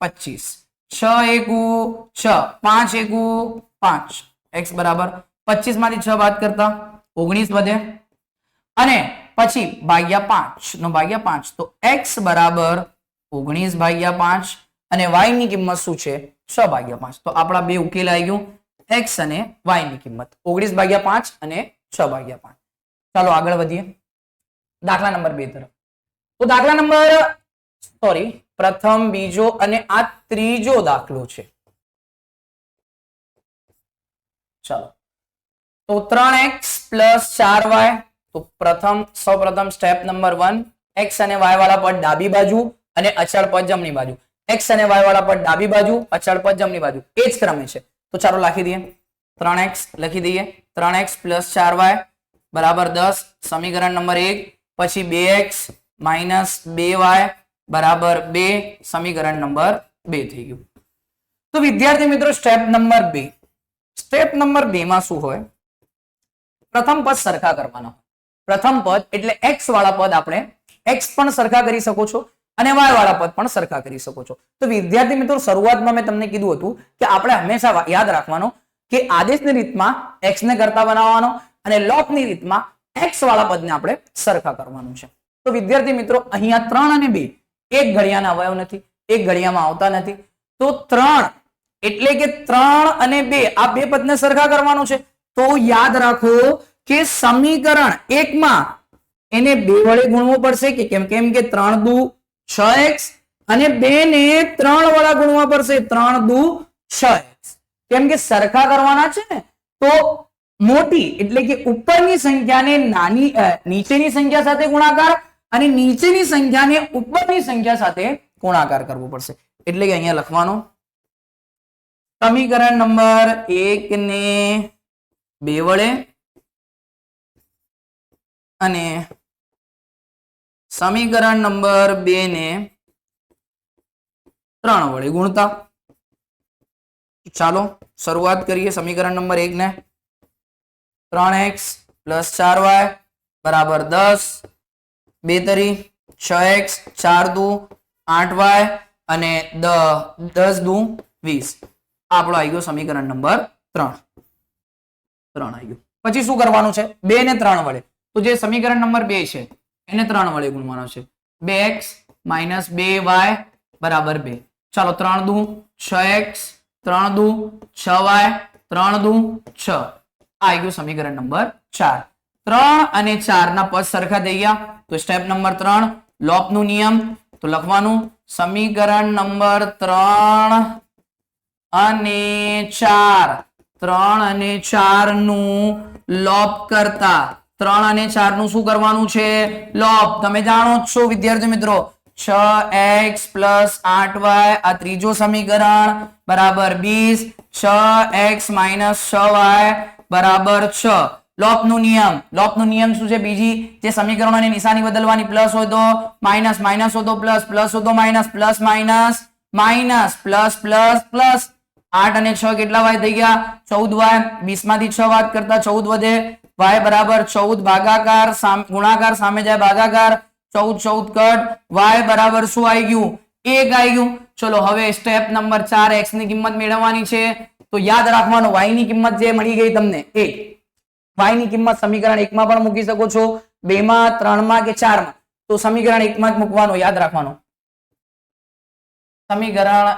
25, 6 એકુ 6, 5 એકુ 5, x બરાબર 25 માંથી 6 બાદ કરતા 19 વધે અને પછી ભાગ્યા 5 નો ભાગ્યા 5. તો x બરાબર 19/5 અને y ની કિંમત શું છે? 6/5. તો આપણા બે ઉકેલ આવી ગયું, x અને y ની કિંમત 19/5 અને 6/5. ચાલો આગળ વધીએ દાખલા નંબર 2 તરફ. તો દાખલા નંબર પ્રથમ, બીજો અને આ ત્રીજો દાખલો છે. ચાલો તો 3x પ્લસ 4y. તો સૌપ્રથમ સ્ટેપ નંબર 1, x અને y વાળા પદ ડાબી બાજુ અને અચળ પદ જમણી બાજુ. x અને y વાળા પદ ડાબી બાજુ, અચળ પદ જમણી બાજુ. એ જ ક્રમે છે. તો ચાલો લખી દઈએ. 3x લખી દઈએ 3x + 4y બરાબર 10 સમીકરણ નંબર 1 પછી 2x - 2y બરાબર 2 સમીકરણ નંબર 2 થઈ ગયું તો વિદ્યાર્થી મિત્રો સ્ટેપ નંબર 2 સ્ટેપ નંબર 2 માં શું હોય પ્રથમ પદ સરખા કરવાના પ્રથમ પદ એટલે x વાળા પદ આપણે x પણ સરખા કરી શકો છો અને y વાળા પદ પણ સરખા કરી શકો છો તો વિદ્યાર્થી મિત્રો શરૂઆતમાં મેં તમને કીધું હતું કે આપણે હંમેશા યાદ રાખવાનું કે આદેશની રીતમાં x ને કરતા બનાવવાનો અને લોપની રીતમાં x વાળા પદને આપણે સરખા કરવાનું છે તો વિદ્યાર્થી મિત્રો અહીંયા 3 અને 2 એક ઘડિયાના અવયવ નથી એક ઘડિયામાં આવતા નથી તો 3 એટલે કે 3 અને 2 આ બે પદને સરખા કરવાનું છે તો યાદ રાખો કે સમીકરણ 1 માં એને 2 વડે ગુણવું પડશે કે કેમ કે 3 દુ 6x અને 2 ને 3 વડે ગુણવા પડશે 3 દુ 6x કેમ કે સરખા કરવાના છે ને તો મોટી એટલે કે ઉપરની સંખ્યાને નાની નીચેની સંખ્યા સાથે ગુણાકાર અને નીચેની સંખ્યાને ઉપરની સંખ્યા સાથે ગુણાકાર કરવો પડશે એટલે કે અહીંયા લખવાનું સમીકરણ નંબર 1 ને 2 વડે અને સમીકરણ નંબર 2 ને 3 વડે ગુણતા ચાલો શરૂઆત કરીએ સમીકરણ નંબર 1 ને 3x + 4y બરાબર 10 2 તરી 6x 4 દુ 8y અને 10 દુ 20 આપણો આવી ગયો સમીકરણ નંબર 3 આવી ગયું પછી શું કરવાનું છે 2 ને 3 વડે તો જે સમીકરણ નંબર 2 છે એને 3 વડે ગુણવાનો છે 2x - 2y બરાબર 2 ચાલો 3 દુ 6x 3 દુ 6y 3 દુ 6 આવી ગયું સમીકરણ નંબર 4 3 અને 4 ના પદ સરખા થઈ ગયા તો સ્ટેપ નંબર 3 લોપ નું નિયમ તો લખવાનું સમીકરણ નંબર 3 અને 4 3 અને 4 નું લોપ કરતા 3 અને 4 નું શું કરવાનું છે લોપ તમે જાણો છો વિદ્યાર્થી મિત્રો 6x + 8y આ ત્રીજો સમીકરણ બરાબર 20 6x - 6y બરાબર 6 લોપ નું નિયમ શું છે બીજી જે સમીકરણોની નિશાની બદલવાની પ્લસ હોય તો માઇનસ માઇનસ હોય તો પ્લસ પ્લસ હોય તો minus plus minus minus plus plus plus 8 અને 6 કેટલા y થઈ ગયા 14y 20 માંથી 6 બાદ કરતા 14 વધે y બરાબર 14 ભાગાકાર ગુણાકાર સામે જાય ભાગાકાર 14 કટ y બરાબર શું આવી ગયું 1 આવી ગયું ચલો હવે સ્ટેપ નંબર 4 x ની કિંમત મેળવવાની છે તો યાદ રાખવાનું y ની કિંમત જે મળી ગઈ તમને 1 y ની કિંમત સમીકરણ 1 માં પણ મૂકી શકો છો 2 માં 3 માં કે 4 માં તો સમીકરણ 1 માં જ મૂકવાનું યાદ રાખવાનું સમીકરણ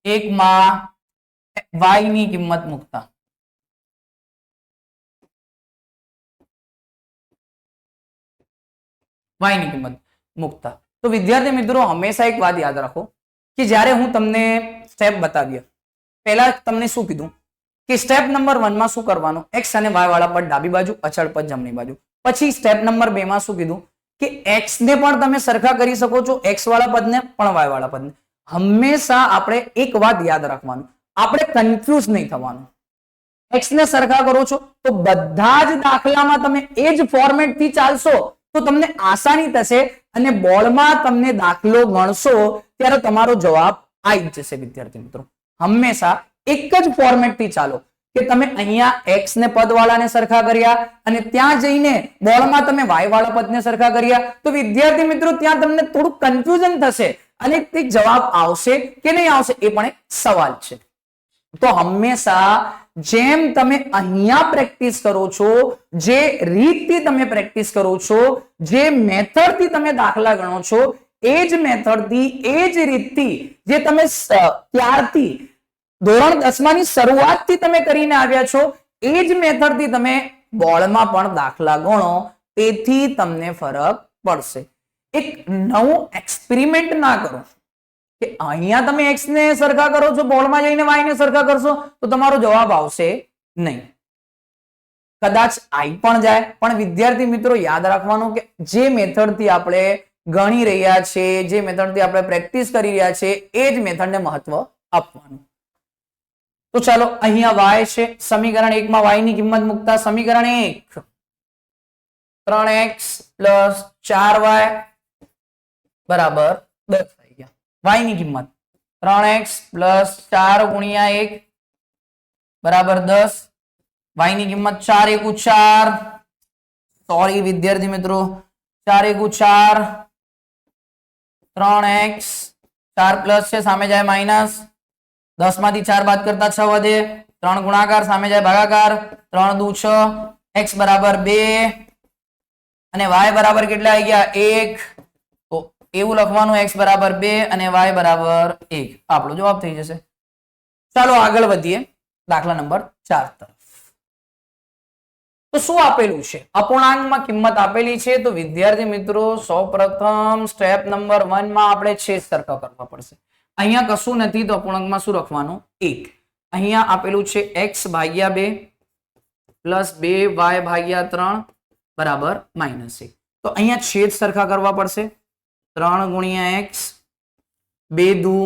1 માં y ની કિંમત મૂકતા y ની કિંમત મૂકતા તો વિદ્યાર્થી મિત્રો હંમેશા એક વાત યાદ રાખો કે જ્યારે હું તમને સ્ટેપ બતાવ્યા પહેલા તમને શું કીધું કે સ્ટેપ નંબર 1 માં શું કરવાનું x અને y વાળા પદ ડાબી બાજુ અચળ પદ જમણી બાજુ પછી સ્ટેપ નંબર 2 માં શું કીધું કે x ને પણ તમે સરખા કરી શકો છો x વાળા પદને પણ y વાળા પદને હંમેશા આપણે એક વાત યાદ રાખવાનું આપણે કન્ફ્યુઝ નહીં થવાનું x ને સરખા કરો છો તો બધા જ દાખલામાં તમે એ જ ફોર્મેટ થી ચાલશો તો તમને આસાની થશે અને બોર્ડમાં તમને દાખલો ગણશો ત્યારે તમારો જવાબ આવી જશે વિદ્યાર્થી મિત્રો હંમેશા એક જ ફોર્મેટ થી ચાલો કે તમે અહીંયા x ને પદવાળાને સરખા કર્યા અને ત્યાં જઈને બોર્ડમાં તમે y વાળા પદને સરખા કર્યા તો વિદ્યાર્થી મિત્રો ત્યાં તમને થોડું કન્ફ્યુઝન થશે અને તે જવાબ આવશે કે નહીં આવશે એ પણ એક સવાલ છે તો હંમેશા જેમ તમે અહીંયા પ્રેક્ટિસ કરો છો જે રીતથી તમે પ્રેક્ટિસ કરો છો જે મેથડથી તમે દાખલા ગણો છો એ જ મેથડથી એ જ રીતથી જે તમે ત્યારથી ધોરણ 10 ની શરૂઆતથી તમે કરીને આવ્યા છો એ જ મેથડથી તમે બોર્ડમાં પણ દાખલા ગણો તેથી તમને ફરક પડશે એક નવું એક્સપેરિમેન્ટ ના કરો કે અહીંયા તમે x ને સરખા કરો છો બોર્ડમાં જઈને y ને સરખા કરશો તો તમારો જવાબ આવશે નહીં કદાચ આવી પણ જાય પણ વિદ્યાર્થી મિત્રો યાદ રાખવાનું કે જે મેથડથી આપણે ગણી રહ્યા છે જે મેથડથી આપણે પ્રેક્ટિસ કરી રહ્યા છે એ જ મેથડને મહત્વ આપવાનું તો ચાલો અહીંયા y છે, સમીકરણ 1 માં y ની કિંમત મૂકતા સમીકરણ 1 3x પ્લસ 4y બરાબર 10 થઈ ગયા. y ની કિંમત 3x પ્લસ 4 ગુણ્યા 1 બરાબર 10. y ની કિંમત 4 એકુ 4, સોરી વિદ્યાર્થી મિત્રો, 4 એકુ 4, 3x 4 પ્લસ છે સામે જાય માઇનસ, 10 માંથી 4 બાદ કરતા 6 વધે, 3 ગુણાકાર સામે જાય ભાગાકાર, 3 દુ 6, x બરાબર 2 અને y બરાબર કેટલા આવી ગયા 1. તો એવું લખવાનું x બરાબર 2 અને y બરાબર 1, આપણો જવાબ થઈ જશે. ચાલો આગળ વધીએ દાખલા નંબર 4 તરફ. તો શું આપેલું છે? અપૂર્ણાંકમાં કિંમત આપેલી છે. તો વિદ્યાર્થી મિત્રો સૌપ્રથમ સ્ટેપ નંબર 1 માં આપણે છેદ સરખા કરવા પડશે. અહીંયા કશું નથી તો અપૂર્ણાંકમાં શું લખવાનું 1. અહીંયા આપેલું છે x ભાગ્યા 2 પ્લસ 2y ભાગ્યા 3 બરાબર -1. તો અહીંયા છેદ સરખા કરવા પડશે. 3 ગુણ્યા x 2 દુ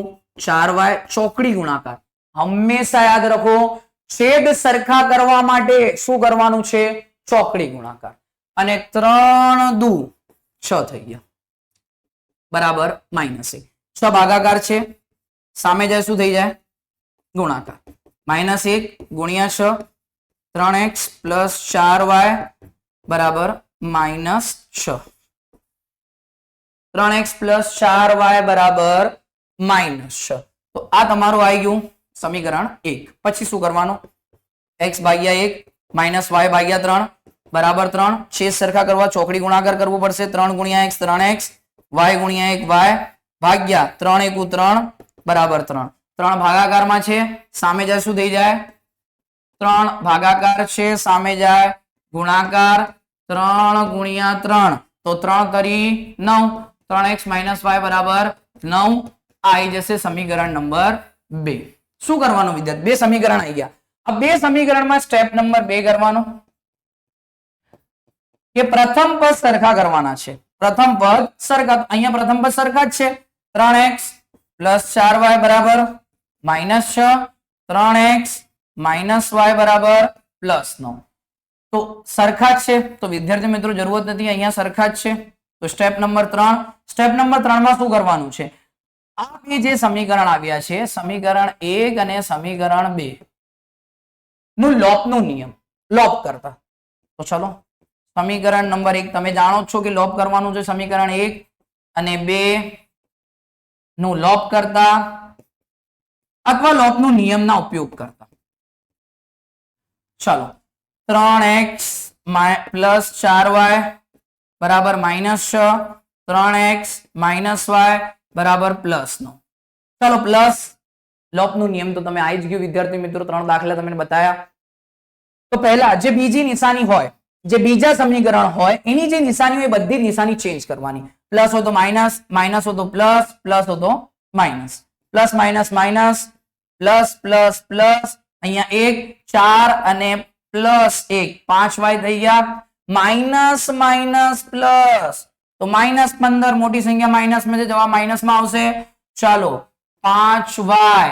4y, ચોકડી ગુણાકાર. હંમેશા યાદ રાખો છેદ સરખા કરવા માટે શું કરવાનું છે? ચોકડી ગુણાકાર. અને 3 દુ 6 થઈ ગયા બરાબર -1. 6 ભાગાકાર છે, સામે જાય શું થઈ જાય? ગુણાકાર. -1 ગુણ્યા 6, 3x પ્લસ 4y બરાબર -6. 3x પ્લસ 4y બરાબર -6. તો આ તમારું આવી ગયું સમીકરણ 1. પછી શું કરવાનું? x ભાગ્યા 1 માઇનસ y ભાગ્યા 3 બરાબર 3. છેદ સરખા કરવા ચોકડી ગુણાકાર કરવું પડશે. 3 ગુણ્યા x 3x, y ગુણ્યા 1 y ભાગ્યા 3 એકુ 3 બરાબર 3. 3 ભાગાકારમાં છે, સામે જાય શું થઈ જાય? 3 ભાગાકાર છે, સામે જાય ગુણાકાર. 3 ગુણ્યા 3 તો 3 કરી 9, 3x માઇનસ y બરાબર 9 આવી જશે સમીકરણ નંબર 2. શું કરવાનું વિદ્યાર્થી? બે સમીકરણ આવી ગયા. આ બે સમીકરણમાં સ્ટેપ નંબર 2 કરવાનો કે પ્રથમ પદ સરખા કરવાના છે. પ્રથમ પદ સરખા, અહીંયા પ્રથમ પદ સરખા જ છે. 3x પ્લસ 4y બરાબર -6, 3x માઇનસ y બરાબર +9. તો સરખા જ છે તો વિદ્યાર્થી મિત્રો જરૂરત નથી, અહીંયા સરખા જ છે. તો સ્ટેપ નંબર 3. સ્ટેપ નંબર 3 માં શું કરવાનું છે? આ બે જે સમીકરણ આવ્યા છે, સમીકરણ 1 અને સમીકરણ 2 નું લોપનું નિયમ લોપ કરતા. તો ચલો સમીકરણ નંબર 1 તમે જાણો છો કે લોપ કરવાનું છે. સમીકરણ 1 અને 2 નું લોપ કરતા અથવા લોપનું નિયમના ઉપયોગ કરતા. ચાલો 3x પ્લસ 4y બરાબર -6, 3x માઇનસ y બરાબર +9. ચાલો પ્લસ લોપનું નિયમ તો તમે આવી જ ગયું વિદ્યાર્થી મિત્રો, 3 દાખલા તમને બતાયા. તો પહેલા જે બીજી નિશાની હોય, જે બીજા સમીકરણ હોય એની જે નિશાની હોય બધી નિશાની ચેન્જ કરવાની. પ્લસ હોય તો માઇનસ, માઇનસ હોય તો પ્લસ, પ્લસ હોય તો minus, plus minus minus, plus plus plus, અહીંયા 1 4 અને પ્લસ 1 5y થઈ ગયા, માઇનસ માઇનસ પ્લસ તો -15 મોટી સંખ્યા માઇનસ में जवाब माइनस में આવશે. ચાલો 5y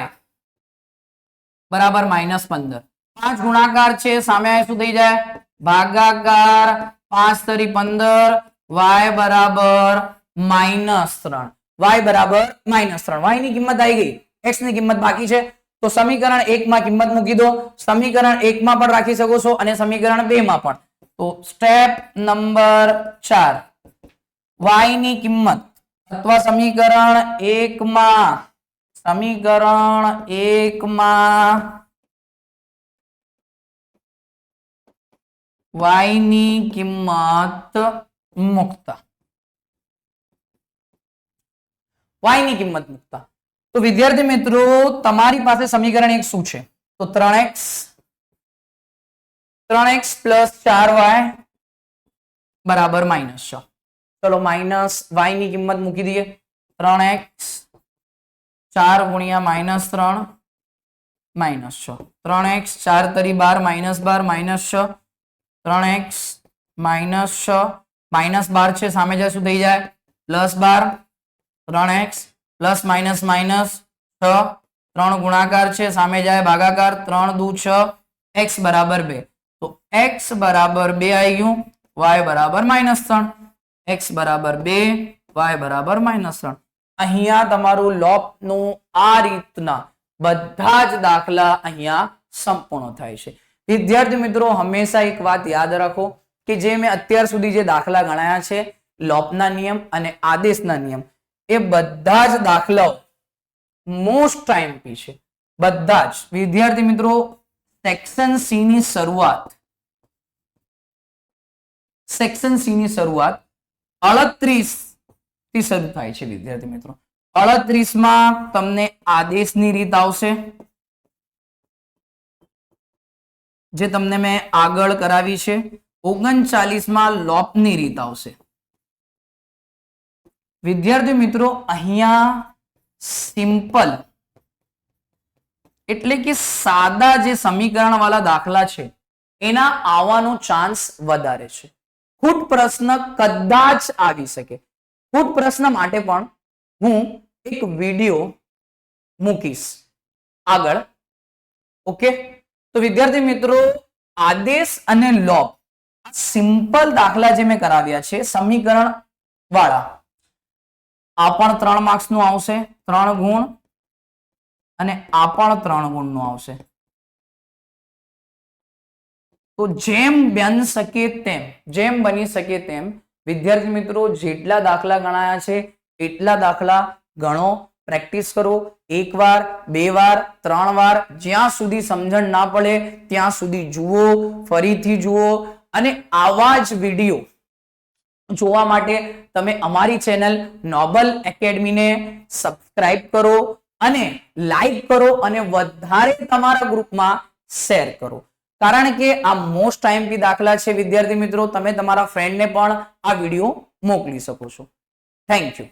બરાબર -15. 5 ગુણાકાર છે, સામે આવે શું થઈ જાય? ભાગાકાર. 5 તરી 15, y બરાબર -3, y બરાબર -3. y ની કિંમત આવી ગઈ, x ની કિંમત બાકી છે. તો સમીકરણ 1 માં કિંમત મૂકી દો, સમીકરણ 1 માં પણ રાખી શકો છો અને સમીકરણ 2 માં પણ. તો સ્ટેપ નંબર 4 y ની કિંમત અથવા સમીકરણ 1 માં y ની કિંમત મૂકતા તો વિદ્યાર્થી મિત્રો તમારી પાસે સમીકરણ 1 શું છે? તો 3x પ્લસ 4y બરાબર -6. ચલો માઇનસ y ની કિંમત મૂકી દઈએ. 3x 4 ગુણ્યા -3 -6, 3x 4 તરી 12 -12 -6, 3x -6 -12 છે, સામે જાય શું થઈ જાય? +12, 3x પ્લસ માઇનસ માઇનસ 6, 3 ગુણાકાર છે, સામે જાય ભાગાકાર, 3 દુ 6, x બરાબર 2. તો x બરાબર 2 આવી ગયું, y બરાબર -3. x બરાબર 2, y બરાબર -3. અહીંયા તમારું લોપનું આ રીતના બધા જ દાખલા અહીંયા સંપૂર્ણ થાય છે. વિદ્યાર્થી મિત્રો હંમેશા એક વાત યાદ રાખો કે જે મેં અત્યાર સુધી જે દાખલા ગણાયા છે, લોપના નિયમ અને આદેશના નિયમ, એ બધા જ દાખલાઓ મોસ્ટ ટાઈમ પી છે. બધા જ વિદ્યાર્થી મિત્રો સેક્શન સી ની શરૂઆત 38 થી શરૂ થાય છે. વિદ્યાર્થી મિત્રો 38 માં તમને આદેશની રીત આવશે, જે તમને મેં આગળ કરાવી છે. 39 માં લોપની રીત આવશે. વિદ્યાર્થી મિત્રો અહીંયા સિમ્પલ એટલે કે સાદા જે સમીકરણ વાળા દાખલા છે એના આવવાનો ચાન્સ વધારે છે. ખૂટ પ્રશ્ન કદાચ આવી શકે. ખૂટ પ્રશ્ન માટે પણ હું એક વિડિયો મૂકીશ આગળ. ઓકે, તો વિદ્યાર્થી મિત્રો આદેશ અને લોપ સિમ્પલ દાખલા જે મેં કરાવ્યા છે સમીકરણ વાળા, આ પણ 3 માર્ક્સ નું આવશે, 3 ગુણ, અને આ પણ 3 ગુણ નું આવશે. તો જેમ બની શકે તેમ વિદ્યાર્થી મિત્રો જેટલા દાખલા ગણાયા છે એટલા દાખલા ગણો, પ્રેક્ટિસ કરો. 1 વાર 2 વાર 3 વાર, જ્યાં સુધી સમજણ ના પડે ત્યાં સુધી જુઓ, ફરીથી જુઓ. અને આવા જ વિડીયો જોવા માટે તમે અમારી ચેનલ નોબલ એકેડમીને સબસ્ક્રાઇબ કરો અને લાઈક કરો અને વધારે તમારા ગ્રુપમાં શેર કરો. કારણ કે આ મોસ્ટ ટાઈમથી દાખલા છે વિદ્યાર્થી મિત્રો, તમે તમારા ફ્રેન્ડને પણ આ વિડીયો મોકલી શકો છો. Thank you.